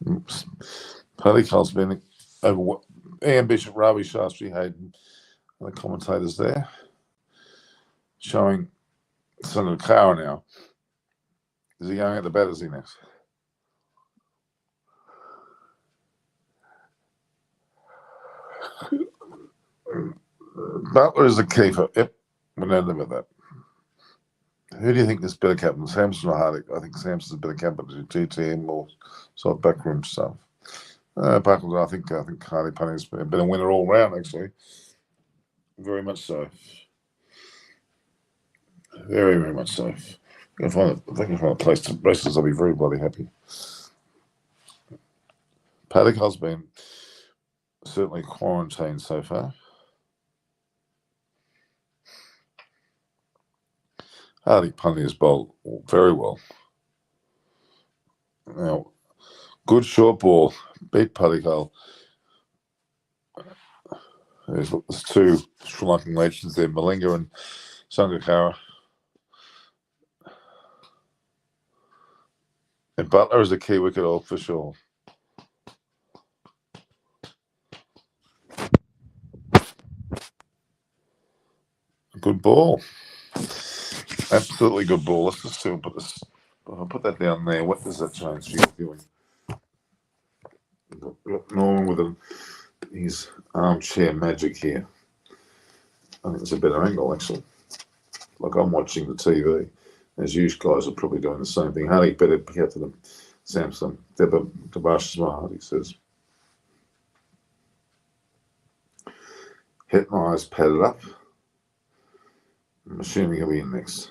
Oops. Padikal's been over. Ian Bishop, Ravi Shastri, Hayden, and the commentators there, showing Senator Kaur now. Is he going at the bat? Is he next? Butler is the keeper. Yep, we know about that. Who do you think is better captain, Samson or Hardik? I think Samson's a better captain than TTM or sort of backroom stuff. Buckles, I think Hardik Punny's been a better winner all round, actually. Very much so. Very, very much so. If I can find a place to races, I'll be very bloody happy. Padikal's been certainly quarantined so far. Hardik Punny has bowled very well. Now, good short ball, beat Padikal. There's 2 Sri Lankan legends there, Malinga and Sangakkara. And Butler is a key wicket all for sure. Good ball. Absolutely good ball. Let's just see. I'll put that down there. What does that change for your viewing? Got Norman with his armchair magic here. I think it's a better angle, actually. Like I'm watching the TV. As you guys are probably doing the same thing. Hardy better pick out to them. Samson. Debash Smart, he says. Hetmeyer's padded up. I'm assuming he'll be in next.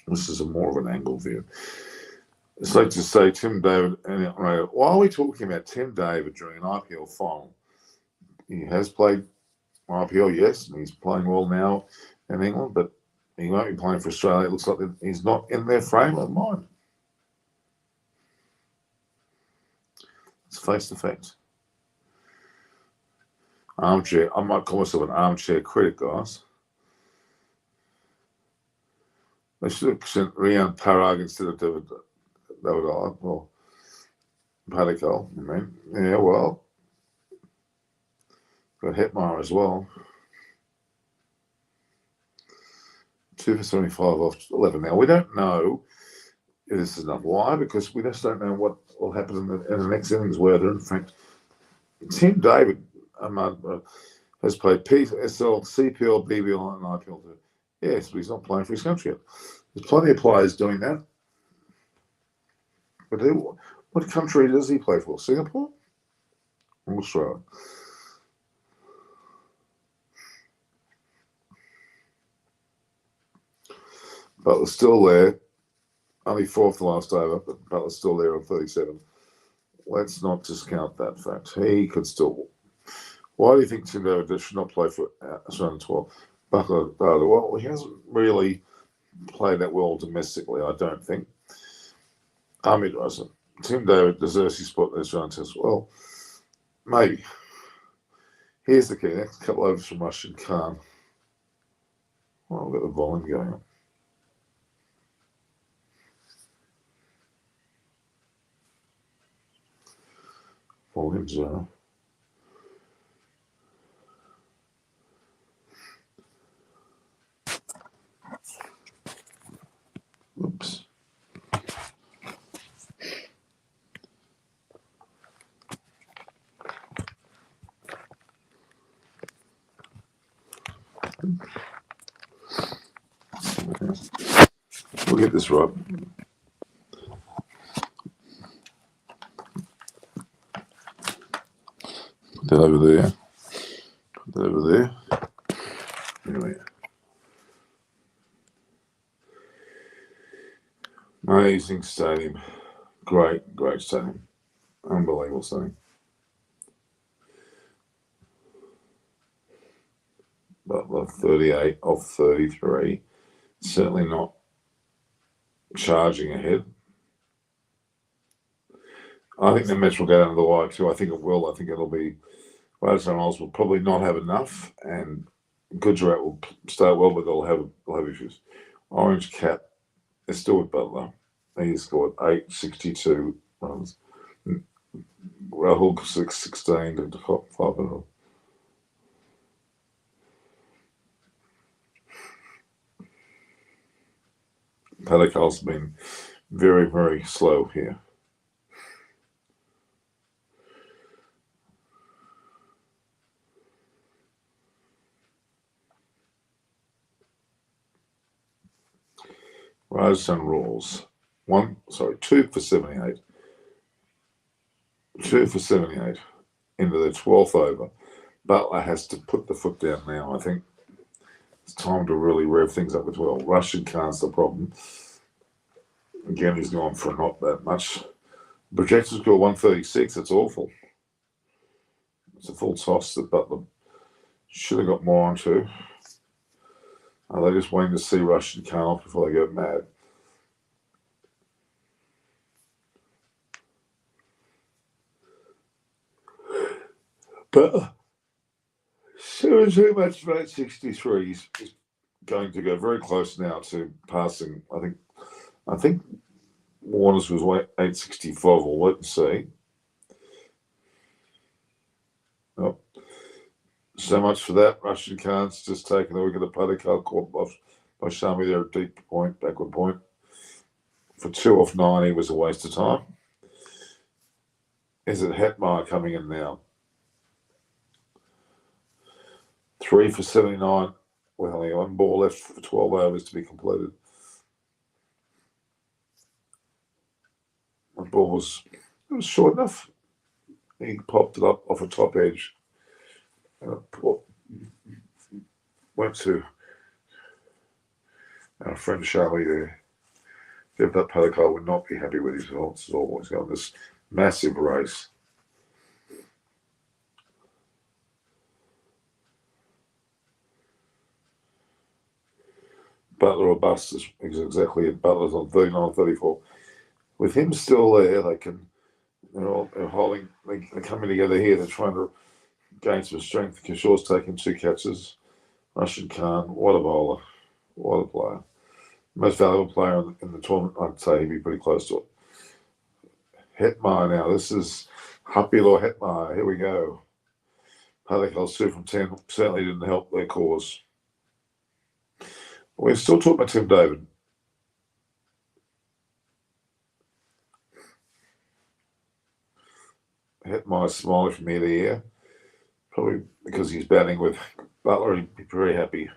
This is more of an angle view. It's like to say Tim David and why are we talking about Tim David during an IPL final? He has played IPL, yes, and he's playing well now in England, but he won't be playing for Australia. It looks like he's not in their frame of mind. Let's face the facts. Armchair. I might call myself an armchair critic, guys. They should have sent Rian Parag instead of David or Padikal. I mean, yeah, well, got Hetmeyer as well. 2 for 75 off 11. Now we don't know if this is enough. Why? Because we just don't know what will happen in the next innings. Whether, in fact, Tim David has played PSL, CPL, BBL, and IPL too. Yes, but he's not playing for his country yet. There's plenty of players doing that. But what country does he play for? Singapore or Australia? Butler's still there. Only 4th the last over, but Butler's still there on 37. Let's not discount that fact. He could still. Why do you think Tim David should not play for Australian 12? Butler, well, he hasn't really played that well domestically, I don't think. Tim David deserves his spot in the Australian Test. Well, maybe. Here's the key. Next couple overs from Russian Khan. Well, we've got the volume going on. Williams. Oops. We'll get this right. Put that over there. Put that over there. Anyway. Amazing stadium. Great stadium. Unbelievable stadium. Butler 38 of 33. Certainly not charging ahead. I think the Mets will go down to the wire too. I think it will. I think it'll be Rajasthan Royals will probably not have enough, and Gujarat will start well, but they'll have issues. Orange Cap is still with Butler. He scored 862 runs. Rahul 616 to the top 500. Padikal's been very slow here. Rajasthan Royals. 2 for 78. 2 for 78 into the 12th over. Butler has to put the foot down now. I think it's time to really rev things up as well. Rashid Khan's the problem. Again, he's gone for not that much. Projected score 136. It's awful. It's a full toss that Butler should have got more onto. Are they just waiting to see Rashid Khan off before they go mad? But 17 matches for 863 is going to go very close now to passing. I think Warner's was 865. We'll wait and see. Oh, so much for that. Rashid Khan's just taken the wicket of Padikal, caught by Shami there at deep point, backward point. For 2 off 9, he was a waste of time. Is it Hetmeyer coming in now? 3 for 79 with only 1 ball left for 12 overs to be completed. The ball was short enough. He popped it up off a top edge. Went to our friend Charlie there. That Padikal would not be happy with his results as always on this massive race. Butler or bust is exactly it. Butler's on 39-34. With him still there, they're coming together here. They're trying to gain some strength. Kishore's taking 2 catches. Rashid Khan, what a bowler. What a player. Most valuable player in the tournament, I'd say he'd be pretty close to it. Hetmeyer now. This is Hapilor Hetmeyer. Here we go. Padikal's 2 from 10 certainly didn't help their cause. We're still talking about Tim David. Hetmeyer smiling from ear to ear. Probably because he's batting with Butler, he'd be very happy.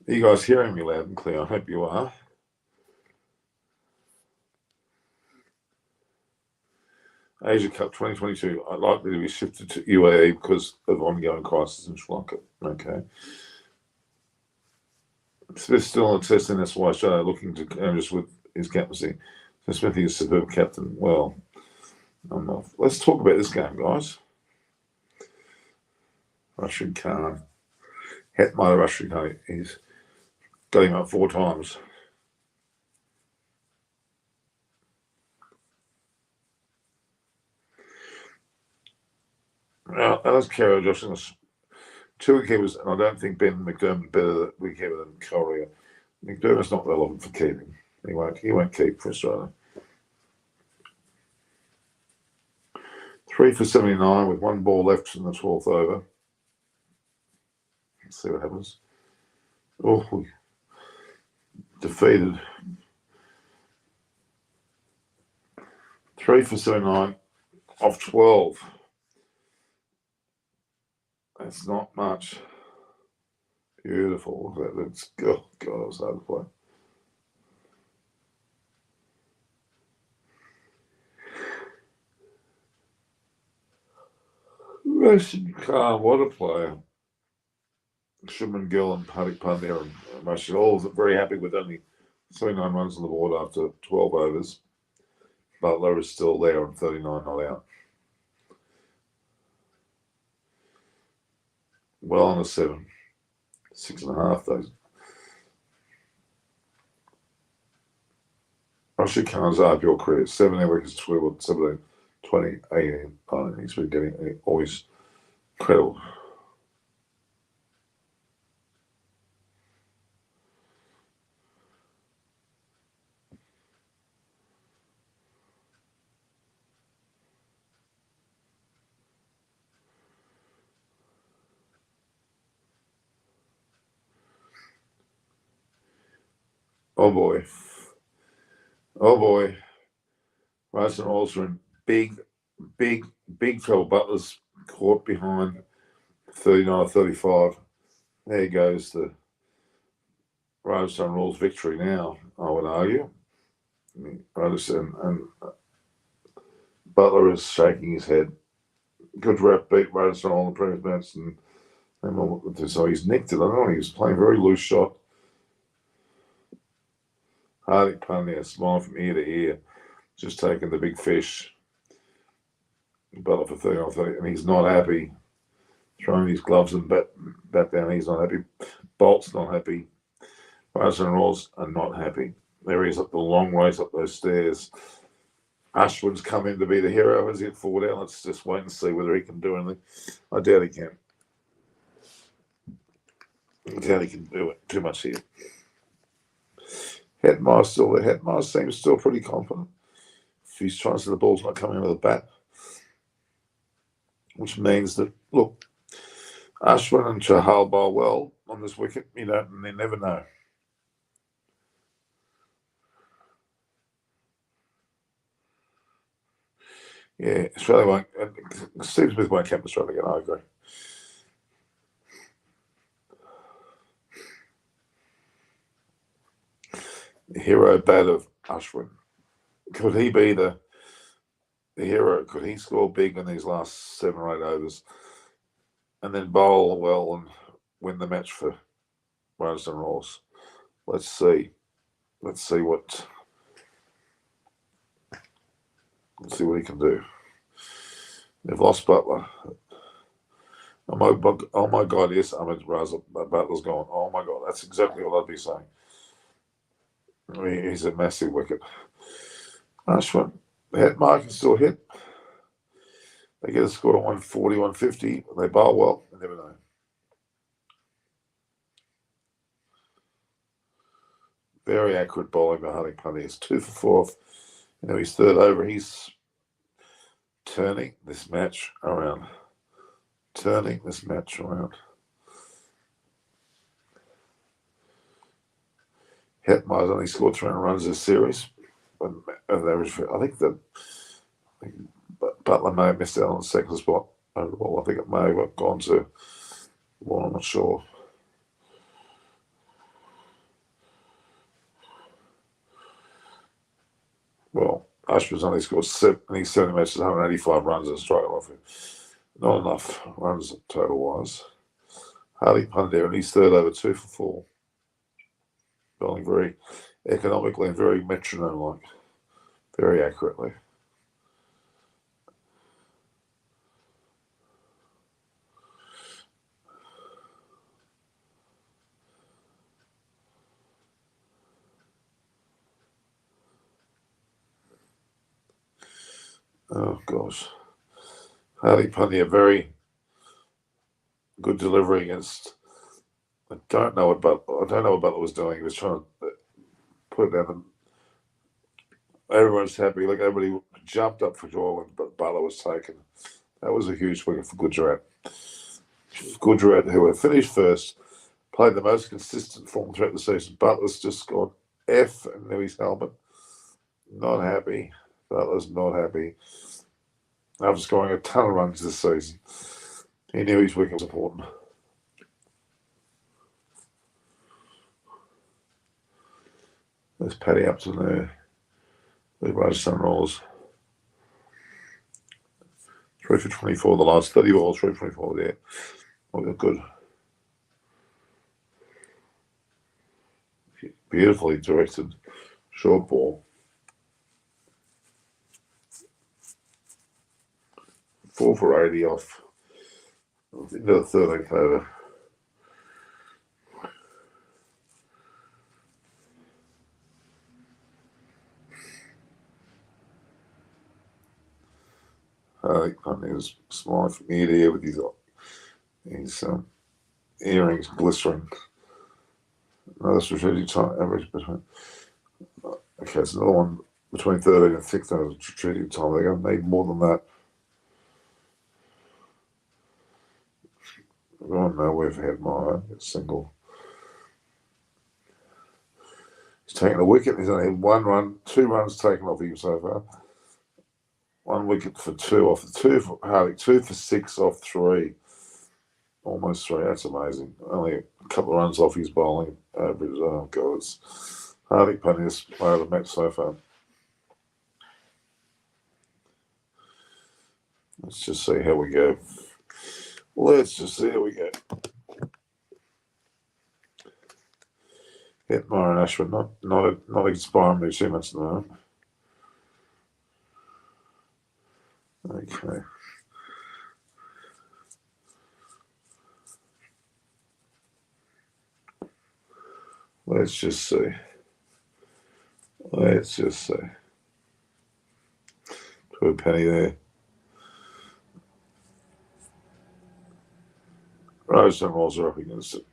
Are you guys hearing me loud and clear? I hope you are. Asia Cup 2022, I'd likely to be shifted to UAE because of ongoing crisis in Sri Lanka. Okay. Smith's still on a test in SY Australia, looking to canvas with his captaincy. So Smithy is superb captain. Well, I'm off. Let's talk about this game, guys. Rashid Khan. Hetmeyer Rashid Khan. He's got him up 4 times. Now, Alex Carroll, Josh, 2 wicketkeepers, and I don't think Ben McDermott better wicketkeeper than Correa. McDermott's not relevant for keeping. He won't keep for Australia. 3 for 79 with one ball left in the 12th over. Let's see what happens. Oh, defeated. 3 for 79 off 12. That's not much. Beautiful. That's, oh God, it was hard to play. Russian Khan, what a player. Shubman Gill and Hardik Pandya and Rashid all very happy with only 39 runs on the board after 12 overs. Butler is still there on 39 not out. Well on a 7. 6.5 though. Rashid Khan's RPL career, 7 wickets, 17, 20, 18. He's been getting always incredible. Oh boy. Oh boy. Rajasthan also in big trouble. Butler's caught behind 39 35. There goes the Rajasthan Royals victory now, I would argue. Rajasthan and Butler is shaking his head. Gujarat beat Rajasthan on the previous match, and so he's nicked it. I don't know, he was playing very loose shot. Hardik Pandya smiling from ear to ear, just taking the big fish. Butler for 39 30, and he's not happy. Throwing his gloves and bat down, he's not happy. Bolt's not happy. Rajasthan Royals are not happy. There he is up the long ways up those stairs. Ashwin's come in to be the hero. Has he hit 4 down? Let's just wait and see whether he can do anything. I doubt he can. I doubt he can do it too much here. Hetmar's still there. Hetmar seems still pretty confident. If he's trying to see the ball's not coming out of the bat, which means that, look, Ashwin and Chahal bowl well on this wicket. You never know. Yeah, Australia won't. Steve Smith won't captain Australia again, I agree. The hero bat of Ashwin. Could he be the hero? Could he score big in these last 7 or 8 overs and then bowl well and win the match for Rajasthan Royals? Let's see. Let's see what he can do. They've lost Butler. Oh my God, yes, Butler's gone. Oh my God, that's exactly what I'd be saying. I mean, he's a massive wicket. Ashwin, Hetmar can still hit. They get a score of 140, 150. They bowl well. You never know. Very accurate bowling by Hardik Pandya. He's 2 for 4. His 3rd over. He's turning this match around. Hetmar's only scored 300 runs this series. I think Butler may have missed out on the 2nd spot overall. I think it may have gone to, well, I'm not sure. Well, Ashwin's only scored 70 matches, 185 runs in straight off him. Not enough runs total-wise. Hardik Pandya in his 3rd over, 2 for 4. Bowling very economically and very metronome-like, very accurately. Oh, gosh. Hardik Pandya, very good delivery against I don't know what Butler was doing. He was trying to put it down. Everyone's happy. Like everybody jumped up for Jordan, but Butler was taken. That was a huge wicket for Gujarat. Gujarat, who had finished first, played the most consistent form throughout the season. Butler's just scored F into his helmet. Not happy. Butler's not happy. After scoring a ton of runs this season, he knew his wicket was important. There's Paddy Upton there. The Rajasthan Royals. 3 for 24 the last 30 balls, 3 for 24 there. Oh, good. Beautifully directed short ball. 4 for 80 off into the 13th over. He was smiling from ear to ear with his earrings glittering. Another strategic time average between. Okay, it's another one between 13 and 16 strategic time. They're going to need more than that. Oh no, we've had my single. He's taken a wicket. He's only had 1 run, 2 runs taken off him so far. 1 wicket for 2 off the 2 for Hardik, 2 for 6 off 3. Almost 3. That's amazing. Only a couple of runs off his bowling average. Oh God, it's Hardik Pandya's player of the match so far. Let's just see how we go. Let's just see how we go. Hit Myron Ashwin, not inspiring me too much at the moment. Okay. Let's just see. Let's just see. Put a penny there. Rajasthan Royals are up against it.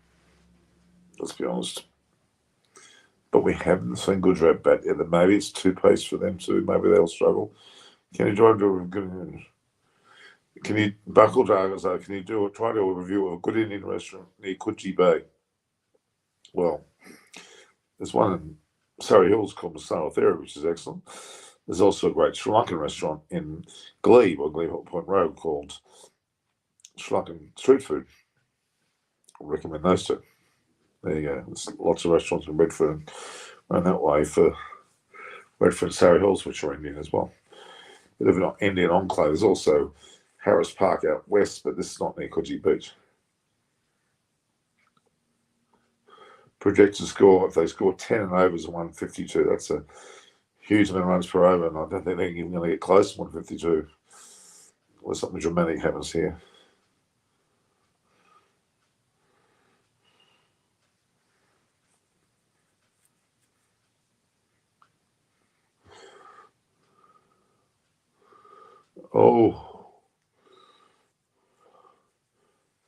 Let's be honest. But we haven't seen Gujarat bat yet. Maybe it's too pace for them too. Maybe they'll struggle. Can you try to do a good? Can you buckle dragons? Can you try to do a review of a good Indian restaurant near Kochi Bay? Well, there's one in Surrey Hills called Masala Theory, which is excellent. There's also a great Sri Lankan restaurant in Glebe or Glebe Point Road called Sri Lankan Street Food. I recommend those two. There you go. There's lots of restaurants in Redfern around that way for Redfern and Surrey Hills, which are Indian as well. Bit of an Indian enclave. There's also Harris Park out west, but this is not near Coogee Beach. Projected score, if they score 10 and overs, 152. That's a huge amount of runs per over, and I don't think they're even going to get close to 152. Or something dramatic happens here. Oh.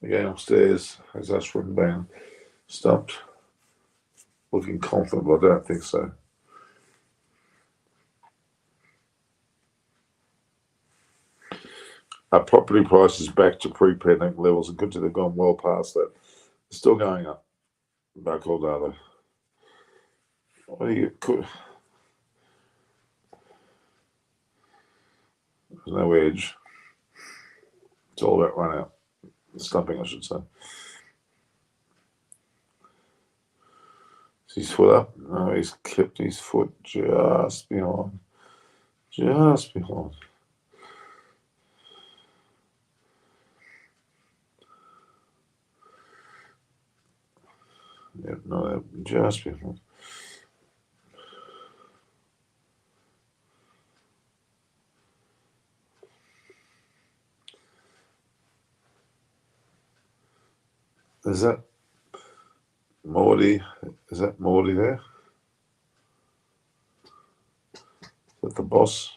Again upstairs, has Ashwin been stumped? Looking confident, but I don't think so. Our property prices back to pre-pandemic levels, and good to they've gone well past that. They're still going up. Back all data. What do you could? There's no edge. It's all about run out. Stumping, I should say. Is his foot up? No, he's kept his foot just behind. Just behind. Yeah, no, just behind. Is that Morty? Is that Morty there? Is that the boss?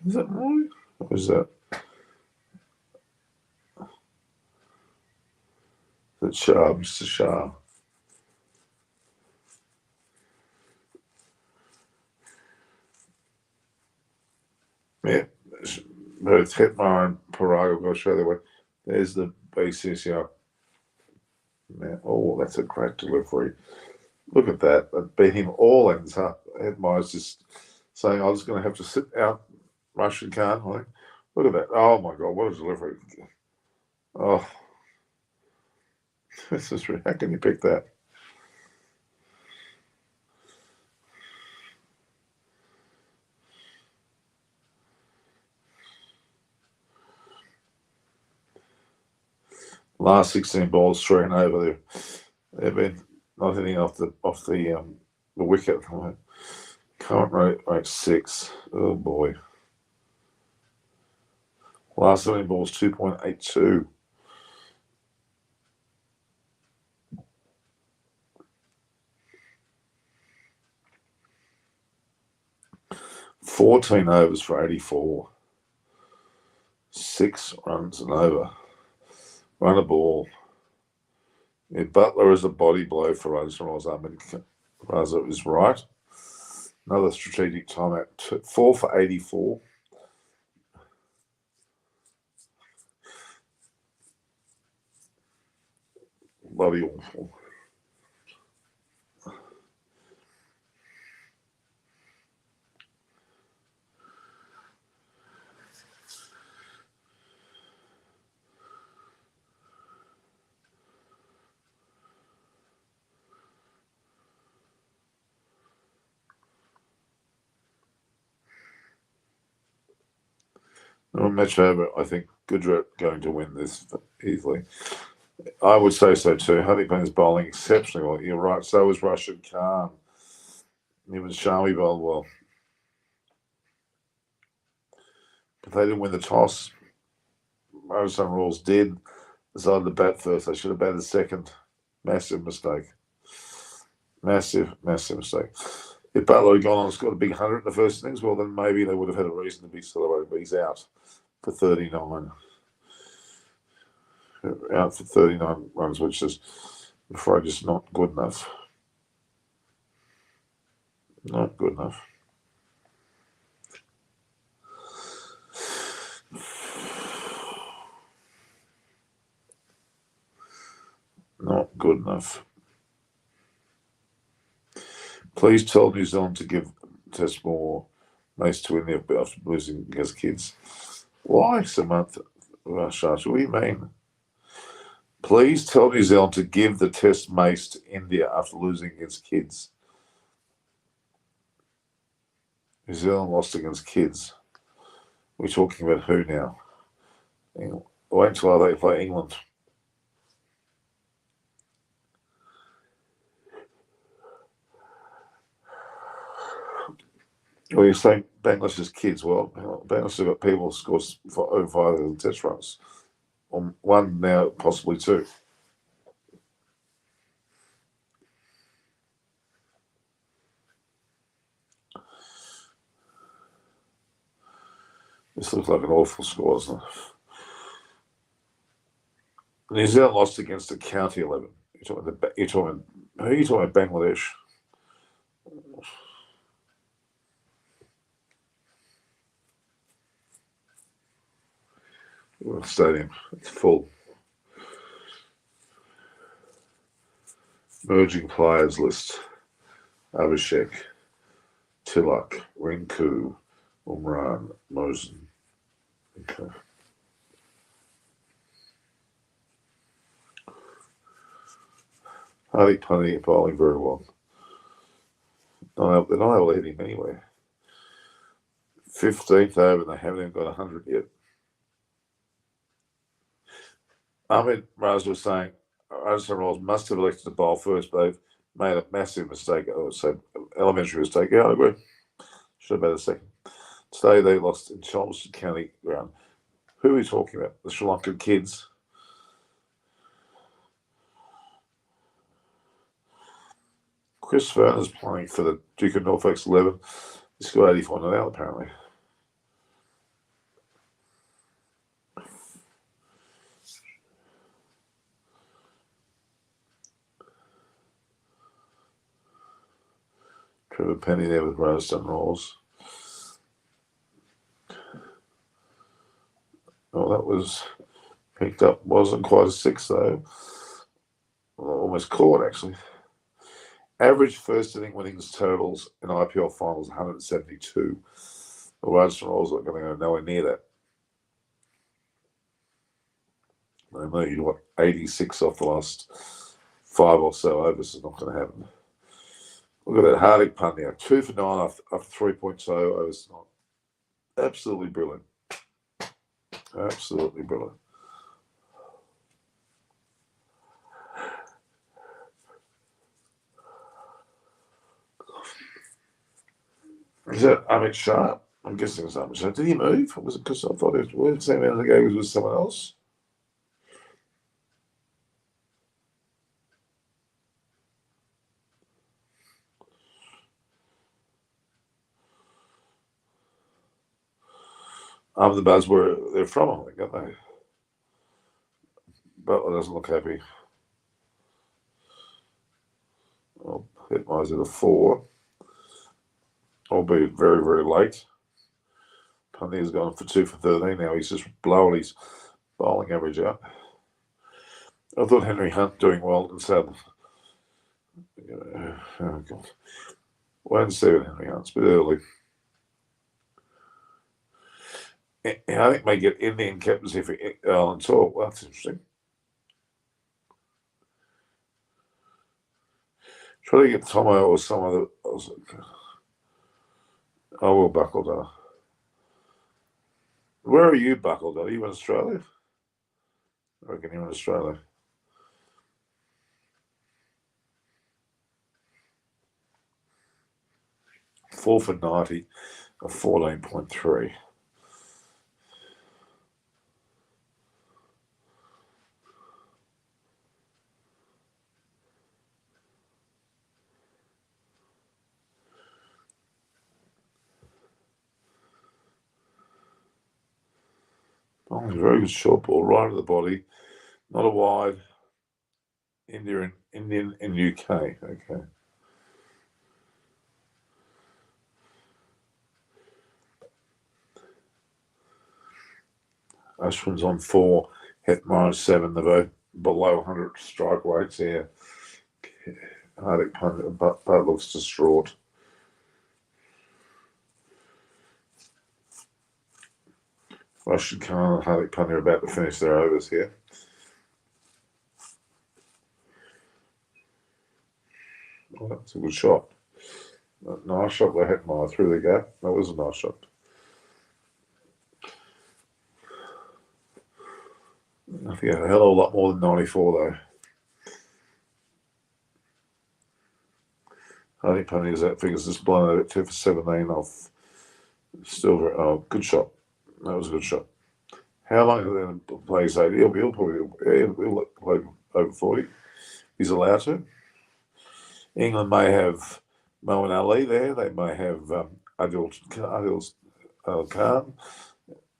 Is that right? Or is that Shah, Mr. Shah? Yeah, both Hitmar and Parago go straight away. There's the basis, yeah. Oh, that's a great delivery. Look at that. That beat him all ends, huh? Hitmar's just saying, I'm just going to have to sit out Russian Khan. Like, look at that. Oh, my God, what a delivery. Oh, this is how can you pick that? Last 16 balls, 3 and over there. They've been not hitting off the wicket. Current rate 6. Oh boy. Last 17 balls 2.82. $14 overs for 84. 6 runs and over. Run a ball. Yeah, Butler is a body blow for Rajasthan. Raza is right. Another strategic timeout. 4 for 84. Bloody awful. Match over. I think Gujarat going to win this easily. I would say so too. Hardik Pandya's bowling exceptionally well. You're right. So was Rashid Khan. Even Shami bowled well. But they didn't win the toss. Rajasthan Royals did. Decided to bat first. They should have batted second. Massive mistake. Massive mistake. If Butler had gone on and scored a big 100 in the first innings, well, then maybe they would have had a reason to be celebrating. But he's out for 39. Out for 39 runs, which is, I'm afraid, just not good enough. Not good enough. Not good enough. Please tell New Zealand to give Test more mace to win the after losing against kids. Why, Samantha? Shasha, what do you mean? Please tell New Zealand to give the Test mace to India after losing against kids. New Zealand lost against kids. We're talking about who now? Wait until they play England. Well, you're saying Bangladesh is kids. Well, Bangladesh have got people who score over 5,000 test runs. On one now, possibly 2. This looks like an awful score, doesn't it? New Zealand lost against a county 11. Who are you talking about? Bangladesh. Stadium. It's full. Merging players list. Abhishek, Tilak, Rinku, Umran, Mosen. Okay. Hardik Pandya bowling very well. They're not able to hit him anyway. 15th over, and they haven't even got 100 yet. Ahmed Raz was saying Rajasthan Royals must have elected to bowl first, but they've made a massive mistake. So elementary mistake. Yeah, I agree. Should have batted second. Today they lost in Chelmsford County ground. Who are we talking about? The Sri Lankan kids. Chris Verner's playing for the Duke of Norfolk's 11. He scored 84 not out, apparently. Trevor Penny there with Rajasthan Royals. Well, that was picked up. Wasn't quite a 6 though. Well, almost caught actually. Average first inning winnings totals in IPL finals 172. The Rajasthan Royals are going to go nowhere near that. They need 86 off the last 5 or so overs. It's not going to happen. Look at that Hardik Pandya, 2 for 9 after 3.2 overs. Absolutely brilliant. Absolutely brilliant. Is that Amit Shah? I'm guessing it's Amit Shah. Did he move? Or was it because I thought it was the same minute ago he was with someone else? Ahmedabad's where they're from, I think, aren't they? Butler doesn't look happy. Well, hit mine's at a 4. Albeit very, very late. Pandya's gone for 2 for 13 now. He's just blowing his bowling average out. I thought Henry Hunt doing well in South. Oh, God. Won't see with Henry Hunt's a bit early. I think may get Indian captaincy for Alan Tall. Well, that's interesting. Try to get Tomo or some other. Oh, well, Buckledar. Where are you, Buckledar? Are you in Australia? I reckon you're in Australia. Four for 90, a 14.3. Oh, very good short ball, right at the body. Not a wide. Indian and UK. Okay. Ashwin's on 4, Hetmar 7. They're both below 100 strike rates here. Hardik Pandya, but looks distraught. Rashid Khan and Hardik Pandya are about to finish their overs here. Well, that's a good shot. Nice shot by Hetmar through the gap. That was a nice shot. I think a hell of a lot more than 94 though. Hardik Pandya's that figure's just blown out at 2 for 17 off. Still very, good shot. That was a good shot. How long are they play? Say he'll probably play over 40. He's allowed to. England may have Moeen Ali there. They may have Adil Khan,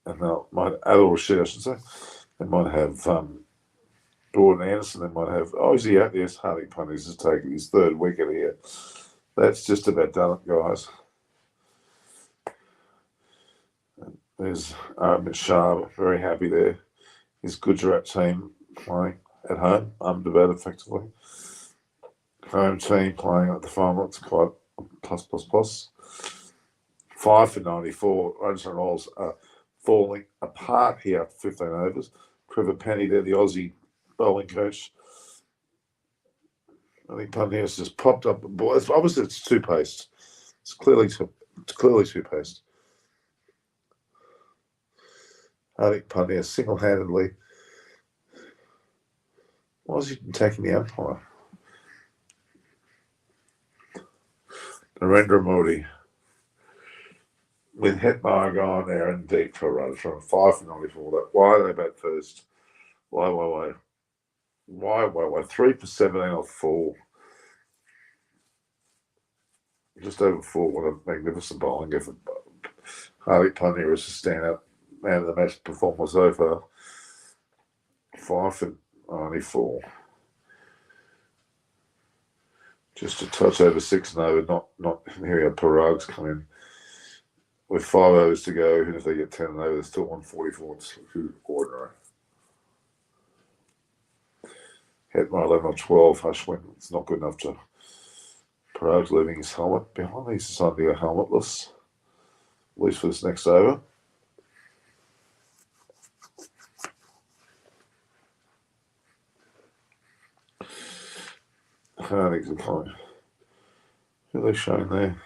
and Adil Rashid, I should say. They might have Gordon Anderson. They might have. Oh, is he out? Yes, Hardik Pandya's just taking his 3rd wicket here. That's just about done, guys. There's Amit Shah, very happy there. His Gujarat team playing at home, Ahmedabad effectively. Home team playing at the final, it's quite plus. 5 for 94. Rajasthan Royals are falling apart here after 15 overs. Trevor Penny there, the Aussie bowling coach. I think Pandya's just popped up. Obviously, it's two-paced. It's clearly two-paced. Hardik Pandya single-handedly. Why is he attacking the umpire? Narendra Modi with Hetmar going there and deep for a run from 5 for 94. Why are they back first? Why? 3 for 17 off 4. Just over 4. What a magnificent bowling effort. Hardik Pandya is a stand-up man of the match performer so far. 5 for 94. Just a touch over 6 and over. Not here we go. Parag's come in with 5 overs to go. Even if they get 10 and over, they're still 144. It's too ordinary. Hit my 11 or 12. Hushwin. It's not good enough to. Parag's leaving his helmet behind. He's decided to go helmetless, at least for this next over. I don't think it's coming. Who are they showing there?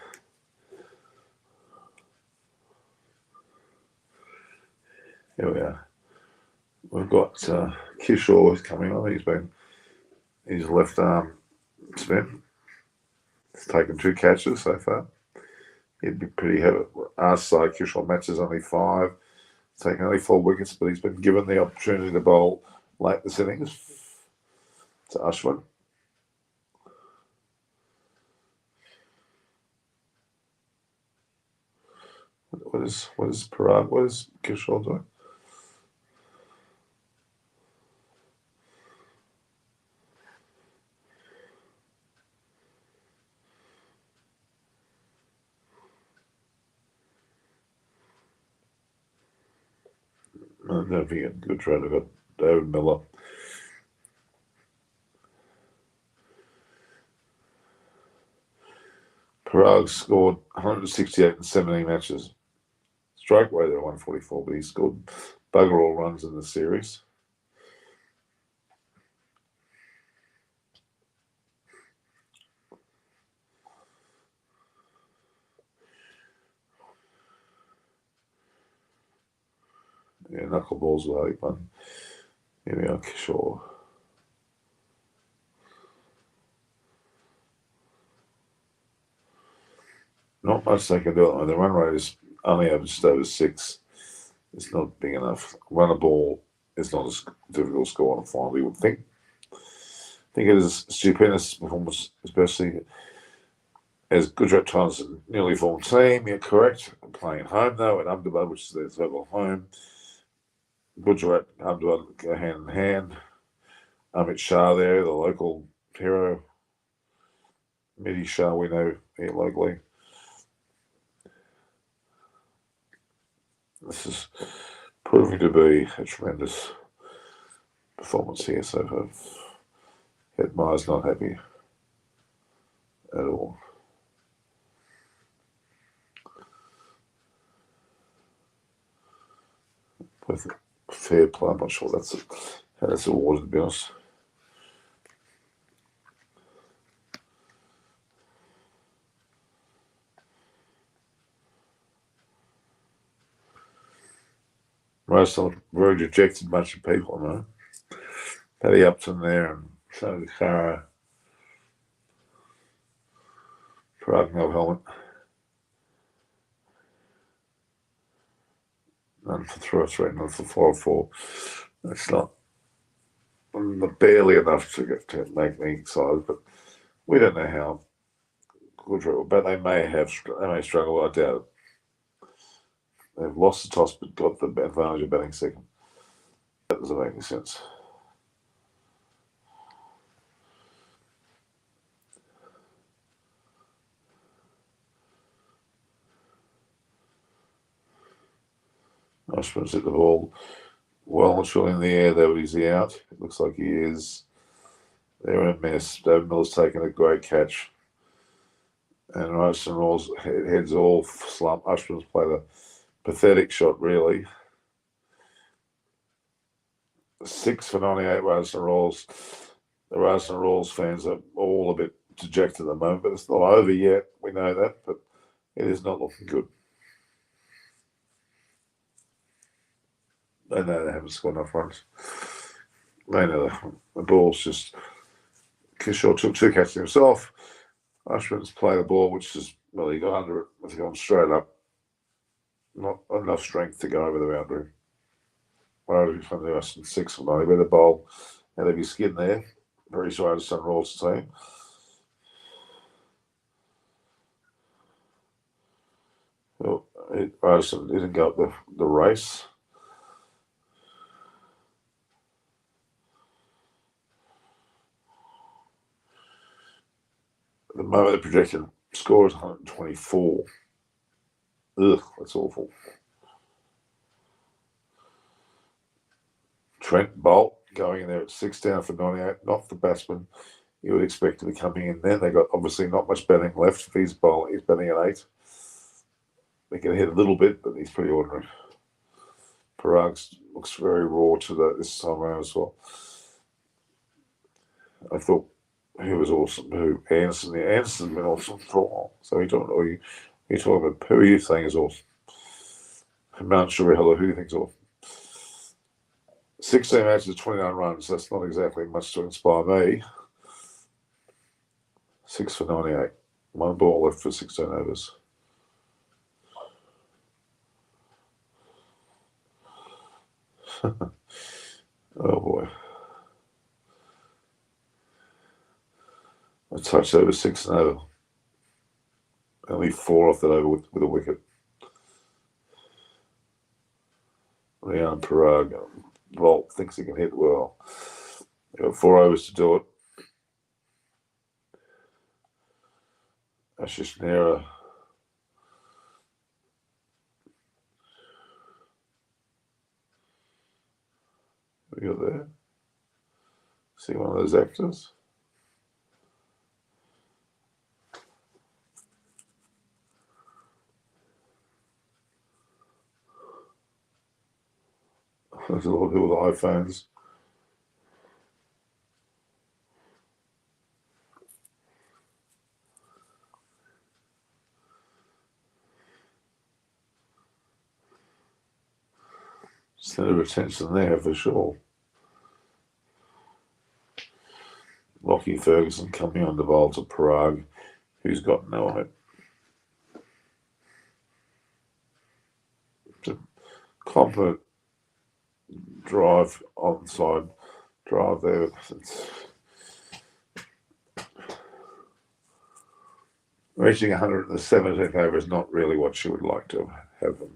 Here we are. We've got Kishore who's coming on. He's been his left arm spin. He's taken 2 catches so far. He'd be pretty heavy. Our side, Kishore matches only 5. He's taken only 4 wickets, but he's been given the opportunity to bowl late this innings to Ashwin. What is Parag? What is Kishore doing? I don't think it's a good trade. I've got David Miller. Parag scored 168 in 17 matches. Strike rate at 144, but he scored bugger all runs in the series. Yeah, knuckleballs will have fun. Here we are, Kishore. Not much they can do. The run rate is only just over 6. It's not big enough. Run a ball is not as difficult to score on a final, we would think. I think it is a stupendous performance, especially as Gujarat Titans a newly formed team. You're correct. I'm playing at home, though, at Ahmedabad, which is their local home. Gujarat, Ahmedabad go hand in hand. Amit Shah there, the local hero. Midi Shah, we know here locally. This is proving to be a tremendous performance here. So Hetmar's not happy at all. With fair play, I'm not sure how that's awarded, to be honest. Most of them very dejected bunch of people, I know. Paddy Upton there and Sonny Cara. Parag no helmet. None for 3, none for 4-4. That's not barely enough to make me excited, but we don't know how good, but they may struggle. I doubt it. They've lost the toss, but got the advantage of batting second. That doesn't make any sense. Ashman's hit the ball well and truly in the air there, but is he out? It looks like he is. They're in a mess. David Miller's taken a great catch. And Rajasthan Royals heads all slump. Ashman's played a pathetic shot, really. 6 for 98 Rajasthan Royals. The Rajasthan Royals fans are all a bit dejected at the moment, but it's not over yet. We know that, but it is not looking good. They know they haven't scored enough runs. They know the ball's just. Kishore took 2 catches himself. Ashman's played the ball, which is, well, he got under it. It's gone straight up. Not enough strength to go over the boundary. Whereas from the Western 6 for 90, with the bowl out of his skin there. Very sorry to Sun Royals team. Well, Rajasthan didn't go up the race. moment, the projected score is 124. Ugh, that's awful. Trent Bolt going in there at 6 down for 98, not the batsman you would expect to be coming in then. They got obviously not much batting left. If he's bowling, he's batting at 8. They can hit a little bit, but he's pretty ordinary. Parag looks very raw to that this time around as well. I thought he was awesome. Who? Anderson. Yeah, Anderson's been awesome for a while. So you don't know. You're talking about who are you saying is awesome? Mount Shurihela, who do you think is awesome? 16 matches, 29 runs. That's not exactly much to inspire me. 6 for 98. 1 ball left for 16 overs. Oh boy. A touch over 6 and over. Only 4 off that over with a wicket. Leon Parag. Volt thinks he can hit well. They've got 4 overs to do it. Ashish Nera. We got there. See one of those actors? There's a lot of people with iPhones. Center of attention there for sure. Lockie Ferguson coming on the bowl to Parag, who's got no hope. It's a competent drive onside drive there. Reaching 117th over is not really what she would like to have them.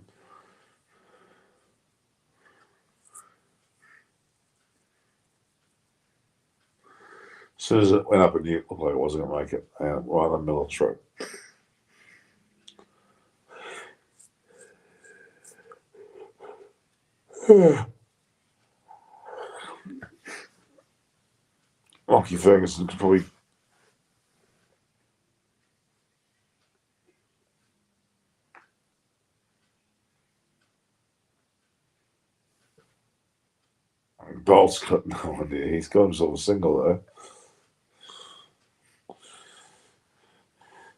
As soon as it went up, it looked like it wasn't going to make it. And right in the middle of the throat. Lockie Ferguson could probably Bolt's got no idea. He's got himself a single though.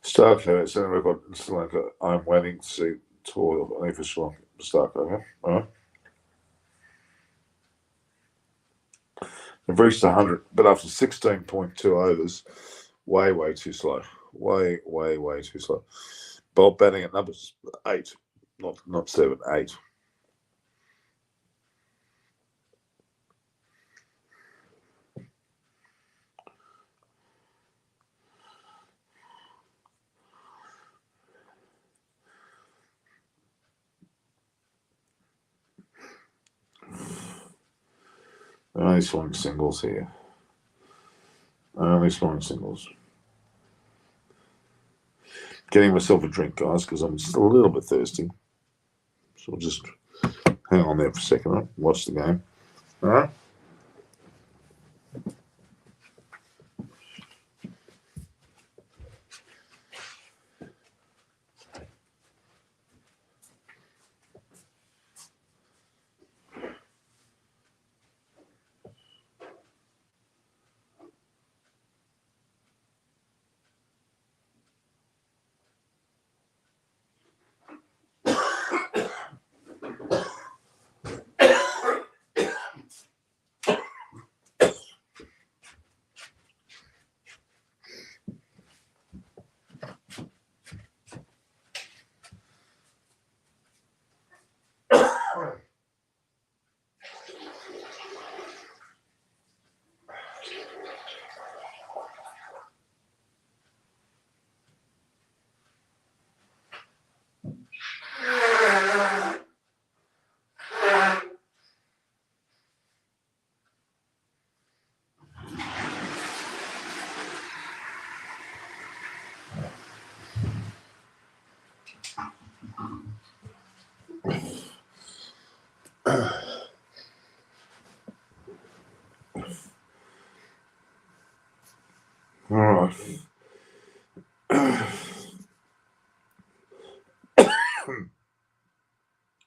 Stark had centre record in Sri Lanka. I'm waiting to see tour only for Sri Lanka. Stark, okay? All right. They've reached 100, but after 16.2 overs, way too slow. Way too slow. Bolt batting at numbers 8, not 7, 8. Only swing singles here. Only swing singles. Getting myself a drink, guys, because I'm still a little bit thirsty. So I'll just hang on there for a second. Right? Watch the game. All right.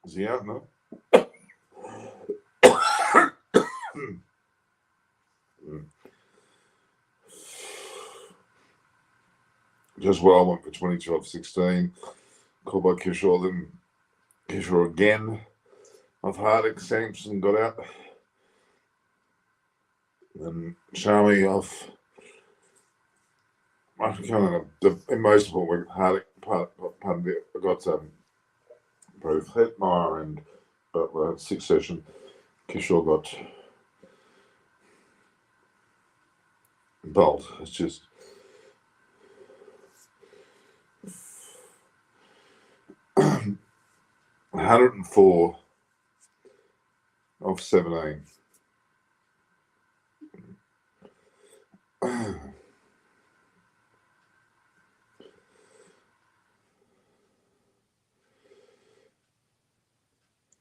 Is he out now? Just well, I went for 22 off 16. Called by Kishore, then Kishore again. Off Hardick, Sampson got out. Then Shami off. I kind of in most of it, Hardick, I got both Hetmeyer and sixth session. Kishore got Bolt. It's just 104 off 17.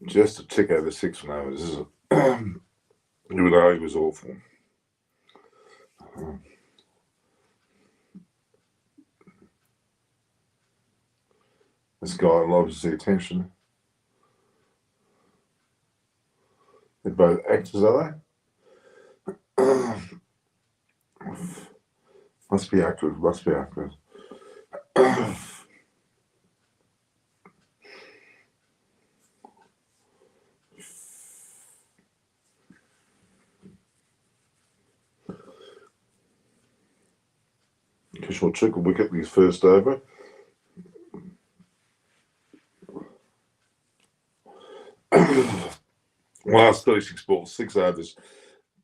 Just a tick over 6 1 This is you would argue was awful. This guy loves the attention. They're both actors, are they? Must be actors. Kishore took a wicket in his first over. Last 36 balls, 6 overs,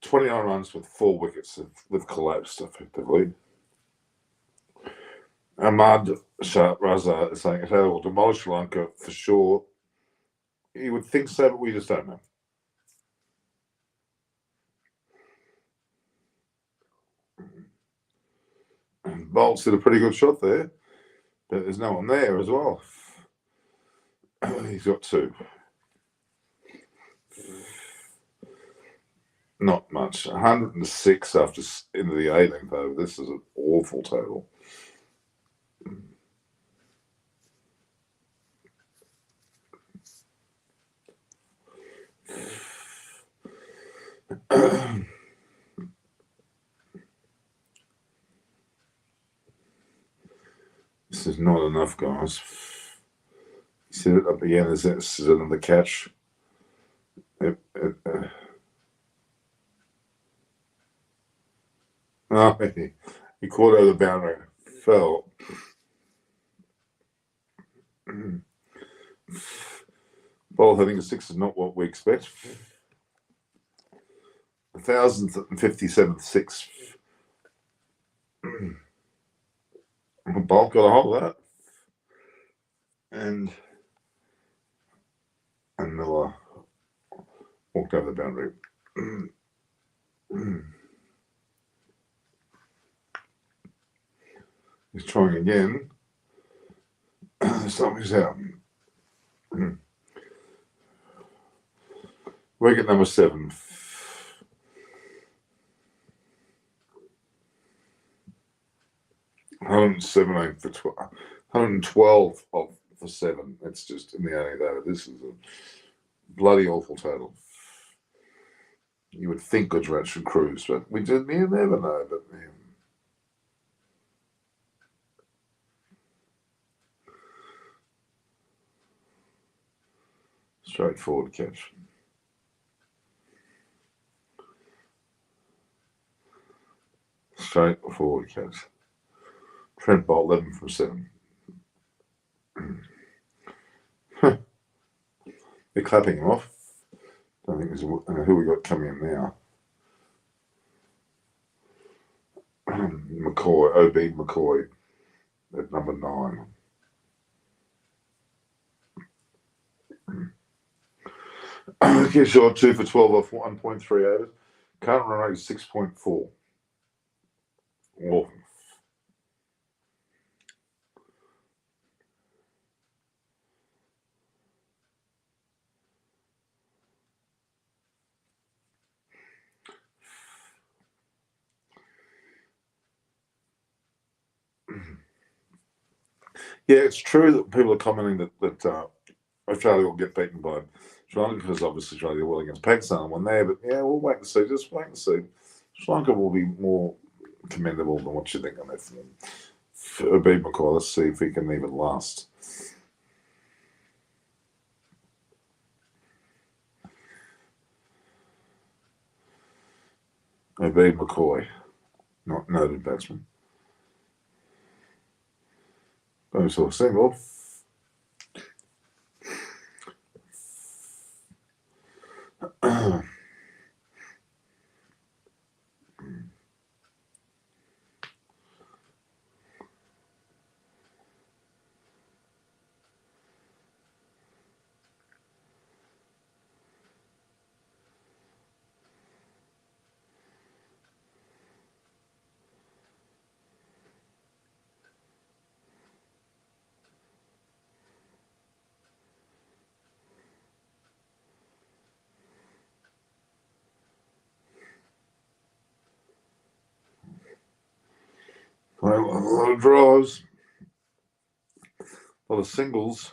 29 runs with 4 wickets. They've collapsed effectively. Ahmad Shah Raza is saying Australia will demolish Sri Lanka for sure. You would think so, but we just don't know. Bolt's did a pretty good shot there, but there's no one there as well. He's got 2. Not much. 106 after into the 18th over. This is an awful total. This is not enough, guys. See it up again. This is another catch. Oh, he caught over the boundary. Fell. Ball hitting a 6 is not what we expect. 1,057th 6. Bolt got a hold of that. And Miller walked over the boundary. He's trying again. Something's out. Wicket number 7. $117 for 12. 112 for 7. It's just in the 8th over. This is a bloody awful total. You would think Gujarat should cruise, but we never know. But straightforward catch. Straightforward catch. Trent Bolt 11 from 7. They're clapping him off. I don't think there's who we got coming in now. McCoy, OB McCoy at number 9. Kishore 2 for 12 off 1.3 overs. Current run rate is 6.4. Awful. Yeah, it's true that people are commenting that Australia will get beaten by Sri Lanka because obviously Australia will against Pakistan one there. But yeah, we'll wait and see. Just wait and see. Sri Lanka will be more commendable than what you think on that. Abid McCoy, let's see if he can even last. Abid McCoy, not noted batsman. Boom, saw a single. A lot of drives, a lot of singles.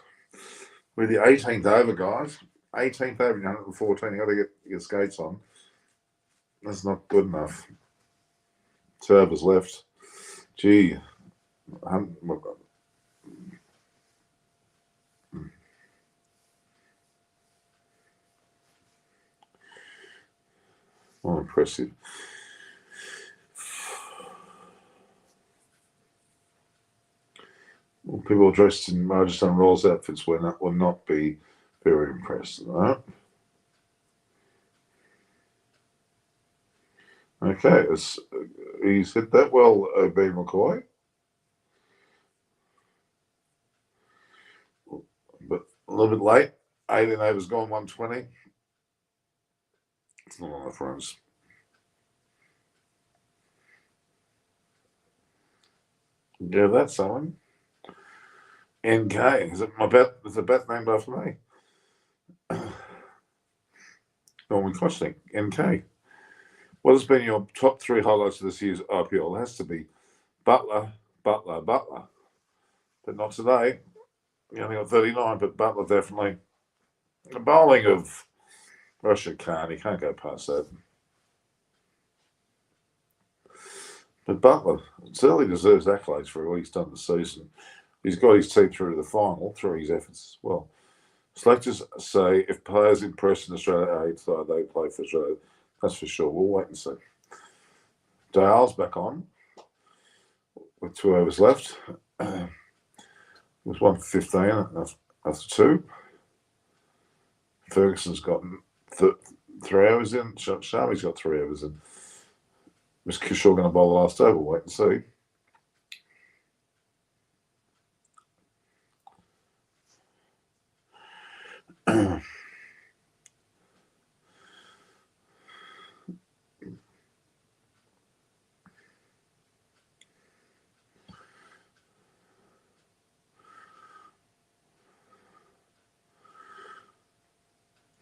We're the 18th over, guys. 18th over, 114. You got to get your skates on. That's not good enough. 2 overs left. Gee, more impressive. Well, people dressed in Rajasthan Royals outfits will not be very impressed. No? Okay, he's hit that well, B. McCoy. But a little bit late. 18 overs gone, 120. It's not enough runs. Yeah, that's someone. NK. Is it my bet? Is the bet named after me? Norman Kochnik, NK. What has been your top 3 highlights of this year's IPL? It has to be Butler. But not today. He only got 39, but Butler definitely. The bowling of Rashid Khan, he can't go past that. But Butler certainly deserves accolades for what he's done this season. He's got his team through to the final through his efforts as well. Selectors say if players impress in Australia, they play for Australia. That's for sure. We'll wait and see. Dale's back on with 2 overs left. It was 1 for 15 after 2. Ferguson's got 3 overs in. Sharmi's got 3 overs in. Was Kishore going to bowl the last over? Wait and see.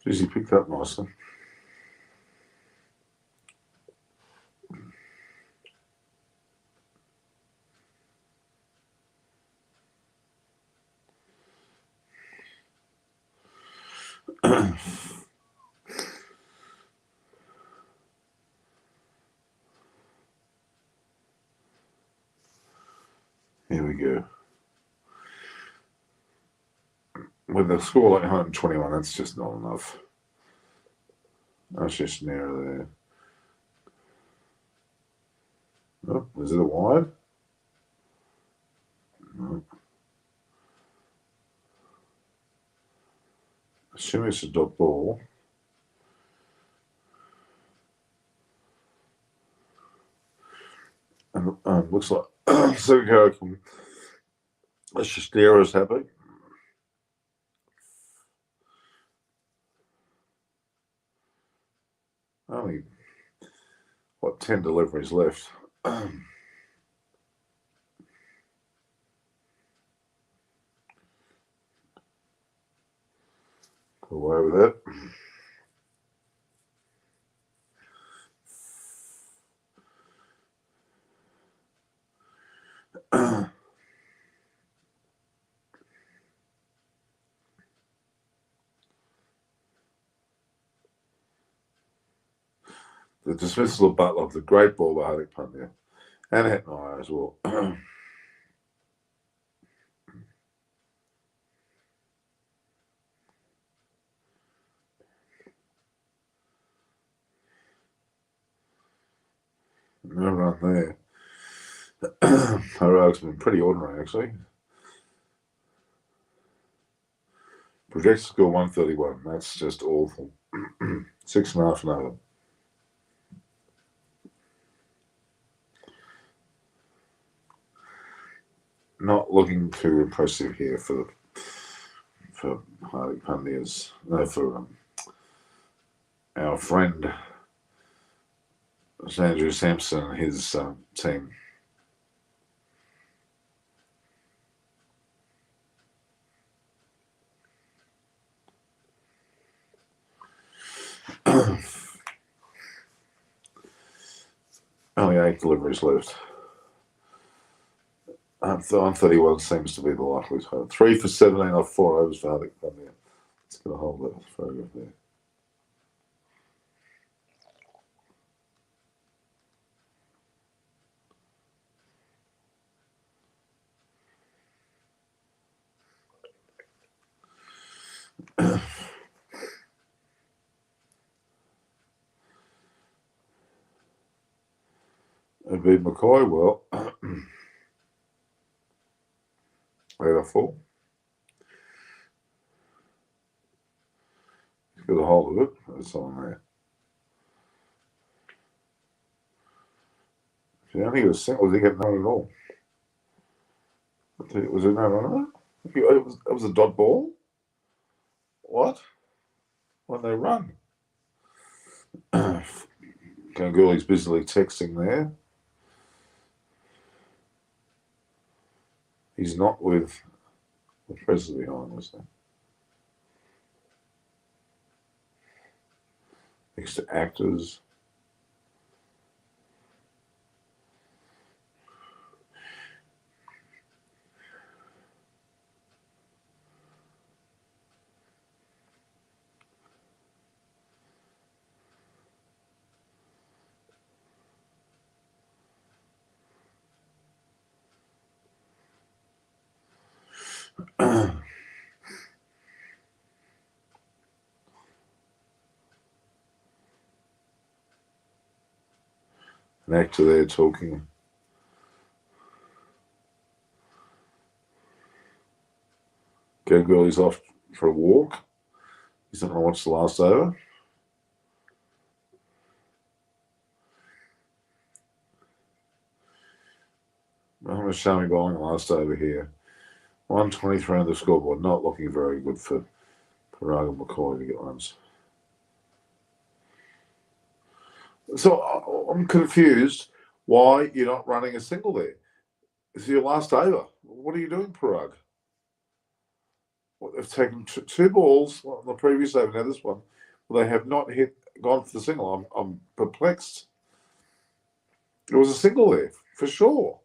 Geez, he picked up nicely. Here we go. With a score like 121, that's just not enough. That's just near there. Oh, is it a wide? No. Assuming it's a dot ball. And looks like Sugo can. Let's just steer us happy. Only, 10 deliveries left. Go away with that. the dismissal of Butler, the great ball by Hardik Pandya, and Hetmeyer as well. No run there. Harag's been pretty ordinary, actually. Projected score 131. That's just awful. 6.5 and over. Not looking too impressive here for Hardik Pandya's. No, for our friend Andrew Sampson and his team. Only 8 deliveries left. 131 seems to be the likely total. 3 for 17 off 4 overs for Hardik Pandya. Let's get a hold of that photograph there. It'd be McCoy, well, 8 off 4. Get a hold of it. That's on there. If he only got a single, he get none at all. Was it no runner? It was a dot ball? What? When they run? Ganguly's busily texting there. He's not with the president behind, was there? Next to actors. An actor there talking. Ganguly's off for a walk. He's not going to watch the last over. Mohamed Shami bowling the last over here. 123 on the scoreboard. Not looking very good for Parag and McCoy to get runs. So I'm confused why you're not running a single there. This is your last over. What are you doing, Parag? Well, they've taken 2 balls on the previous over, now this one. Well, they have not gone for the single. I'm perplexed. There was a single there, for sure.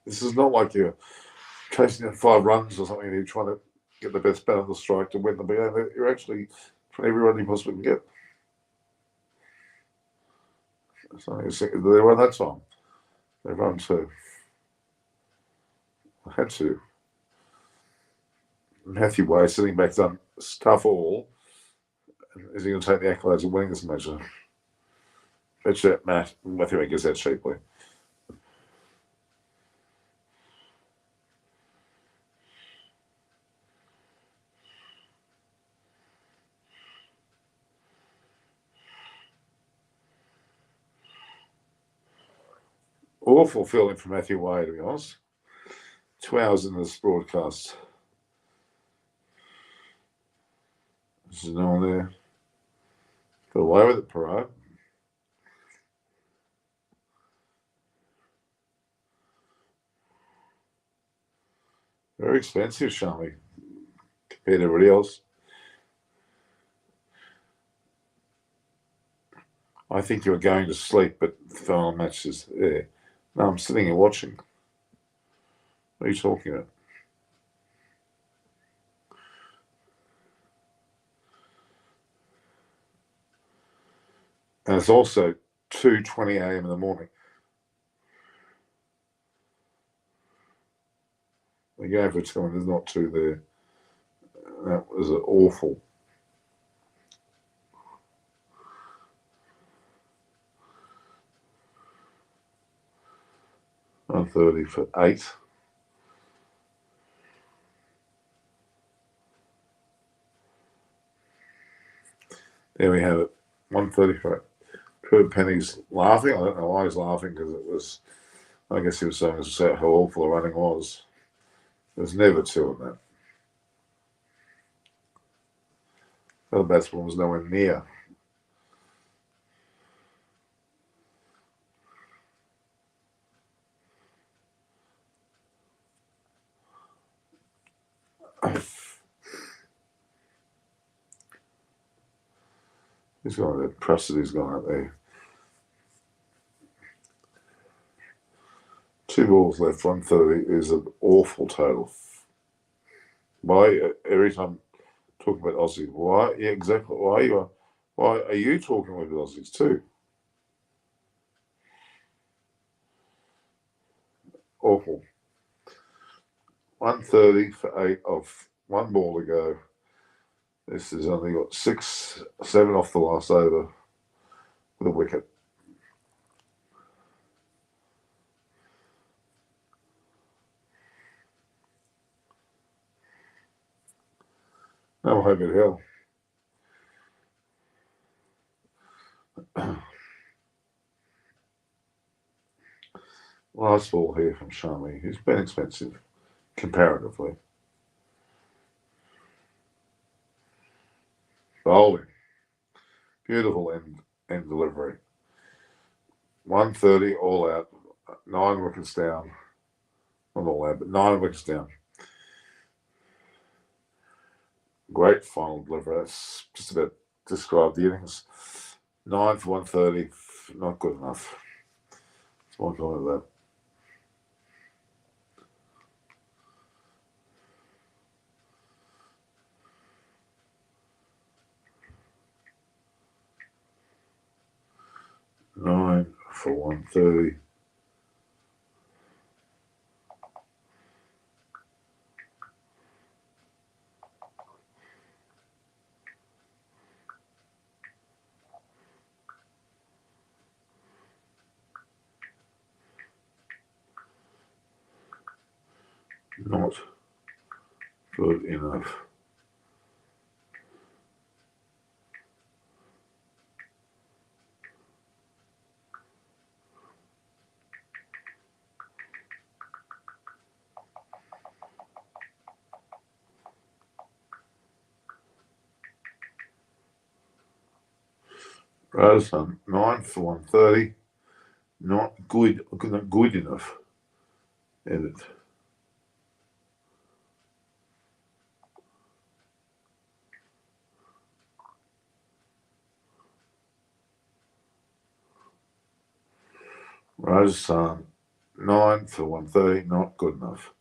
This is not like you're chasing 5 runs or something and you're trying to get the best bat on the strike to win the big over. You're actually trying every run you possibly can get. So they run that time. They run 2. I had to. Matthew Way sitting back done stuff all. Is he going to take the accolades of winning this measure? Bet you that Matthew Way gets that cheaply. Awful feeling for Matthew Way, to be honest. 2 hours into this broadcast. This is no one there. Got away with it, Parag. Very expensive, Shami, compared to everybody else. I think you were going to sleep, but the final match is there. No, I'm sitting here watching. What are you talking about? And it's also 2:20 a.m. in the morning. The average time, there's not two there. That was awful. $1.30 for 8. There we have it. $1.30 for 8. Kurt Penny's laughing. I don't know why he's laughing, because it was, I guess he was saying how awful the running was. There's never two in that. The other batsman was nowhere near. He's gone there. Prussity's gone out there. 2 balls left, 130 is an awful total. Why, every time talking about Aussies, why? Yeah, exactly. Why are you talking with Aussies too? Awful. 130 for 8 off. 1 ball to go. This has only got 6, 7 off the last over with a wicket. No hope in hell. Last ball here from Shami. He's been expensive, comparatively. Bowling. Beautiful end delivery. 130 all out. 9 wickets down. Not all out, but 9 wickets down. Great final delivery. That's just about describe the innings. 9 for 130. Not good enough. That's my comment of that. Nine for 130. Not good enough. Rajasthan, 9 for 130. Not good enough. Edit. Rajasthan, 9 for 130. Not good enough.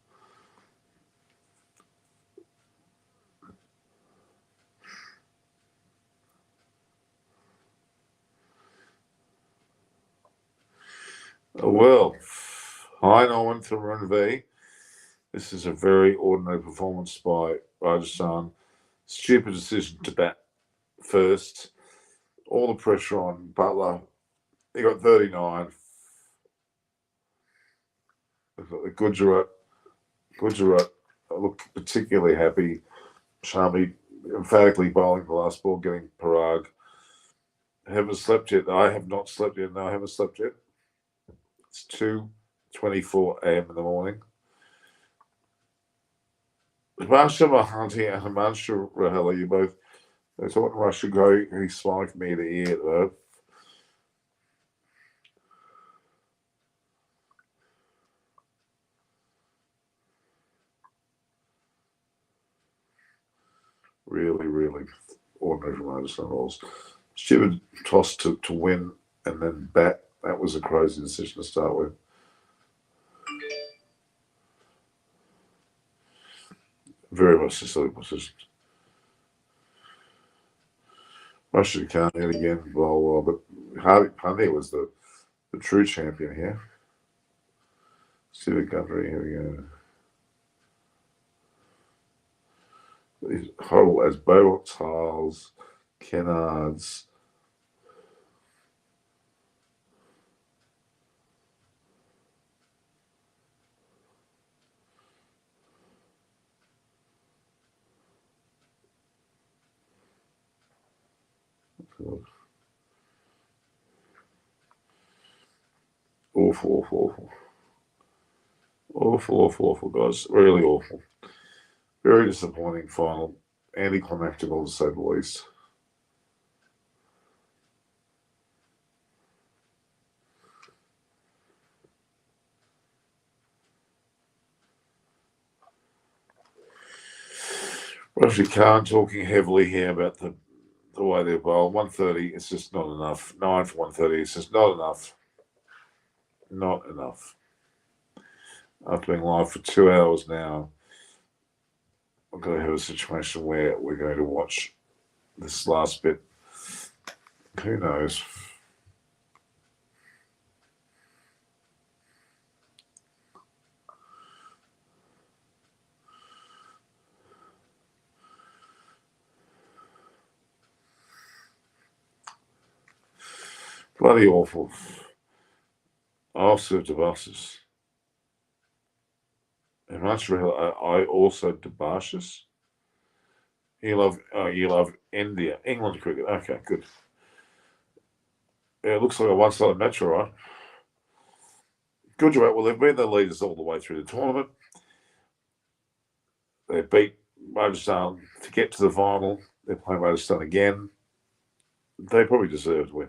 Well, hi Norman to Ranvi. This is a very ordinary performance by Rajasthan. Stupid decision to bat first. All the pressure on Butler. He got 39. Gujarat looked particularly happy. Shami emphatically bowling the last ball, getting Parag. Haven't slept yet. I have not slept yet. No, I haven't slept yet. It's 2:24 a.m. in the morning. Basha Mahanti and Himanshu Rahela, you both. They thought Rush should go. He's smiling from ear to ear, though. Really, really ordinary from Rajasthan Royals. Stupid toss to win and then bat. That was a crazy decision to start with. Very much a silly position. Rashid Khan yet again, well, but Hardik Pandya was the true champion here. Civic country, here we go. These horrible as Beaumont tiles, Kennards. Awful. Awful, guys. Really awful. Very disappointing final. Anticlimactical, to say the least. Rashid Khan talking heavily here about the way they bowl. 130, it's just not enough. 9 for 130, it's just not enough. Not enough. After being live for 2 hours now, I'm going to have a situation where we're going to watch this last bit. Who knows? Bloody awful. I'll serve the buses. And much real, I also debashes. You love India, England cricket. Okay, good. Yeah, it looks like a one-sided match, all right. Gujarat, well, they've been the leaders all the way through the tournament. They beat Rajasthan to get to the final. They're playing Rajasthan again. They probably deserve to win.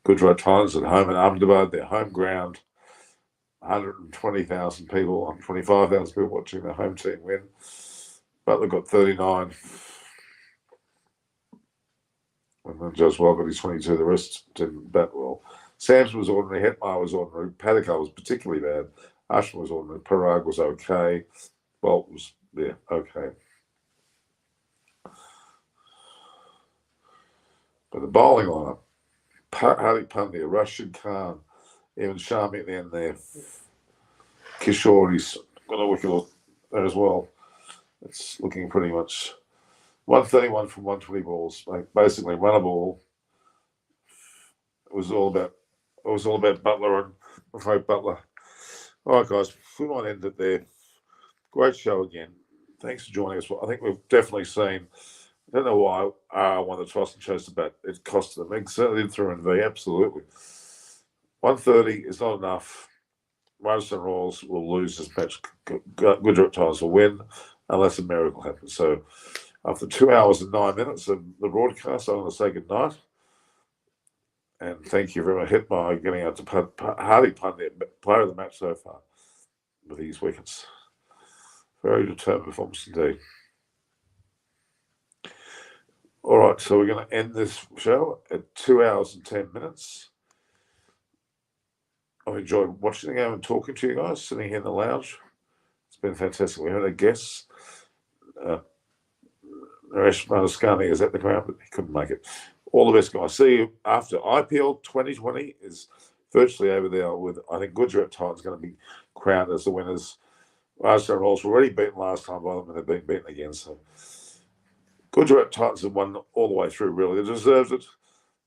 Gujarat Titans at home in Ahmedabad, their home ground. 120,000 people, 125,000 people watching their home team win. But they've got 39. And then Jaswal got his 22. The rest didn't bat well. Samson was ordinary. Hetmar was ordinary. Padikar was particularly bad. Ashman was ordinary. Parag was okay. Bolt was, yeah, okay. But the bowling lineup, Hardik Pandya, Rashid Khan, even Shami at the end there. Kishori's got a wicket there as well. It's looking pretty much 131 from 120 balls. Basically, run a ball. It was all about Butler and Frank Butler. All right, guys, we might end it there. Great show again. Thanks for joining us. I think we've definitely seen. I don't know why R won the toss and chose to bat. It cost them. It certainly did through and V. Absolutely. 130 is not enough. Rajasthan Royals will lose this match. Gujarat Titans will win unless a miracle happens. So, after 2 hours and 9 minutes of the broadcast, I'm going to say good night. And thank you very much, Hitmar, getting out to Hardik Pandya, player of the match so far with these wickets. Very determined performance indeed. All right, so we're going to end this show at 2 hours and 10 minutes. I've enjoyed watching the game and talking to you guys, sitting here in the lounge. It's been fantastic. We had a guest. Naresh Manaskani is at the ground, but he couldn't make it. All the best, guys. See you after IPL 2020 is virtually over there with, I think, Gujarat Titans going to be crowned as the winners. Rajasthan Royals were already beaten last time by them, and they've been beaten again. So Gujarat Titans have won all the way through, really. They deserved it.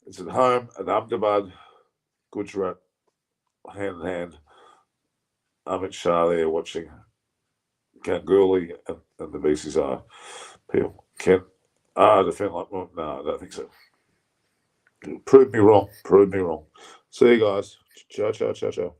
It's at home at Ahmedabad, Gujarat, hand in hand. Amit Shah there watching Ganguly and the BCCI. People can defend like, well, no, I don't think so. Prove me wrong. See you guys. Ciao.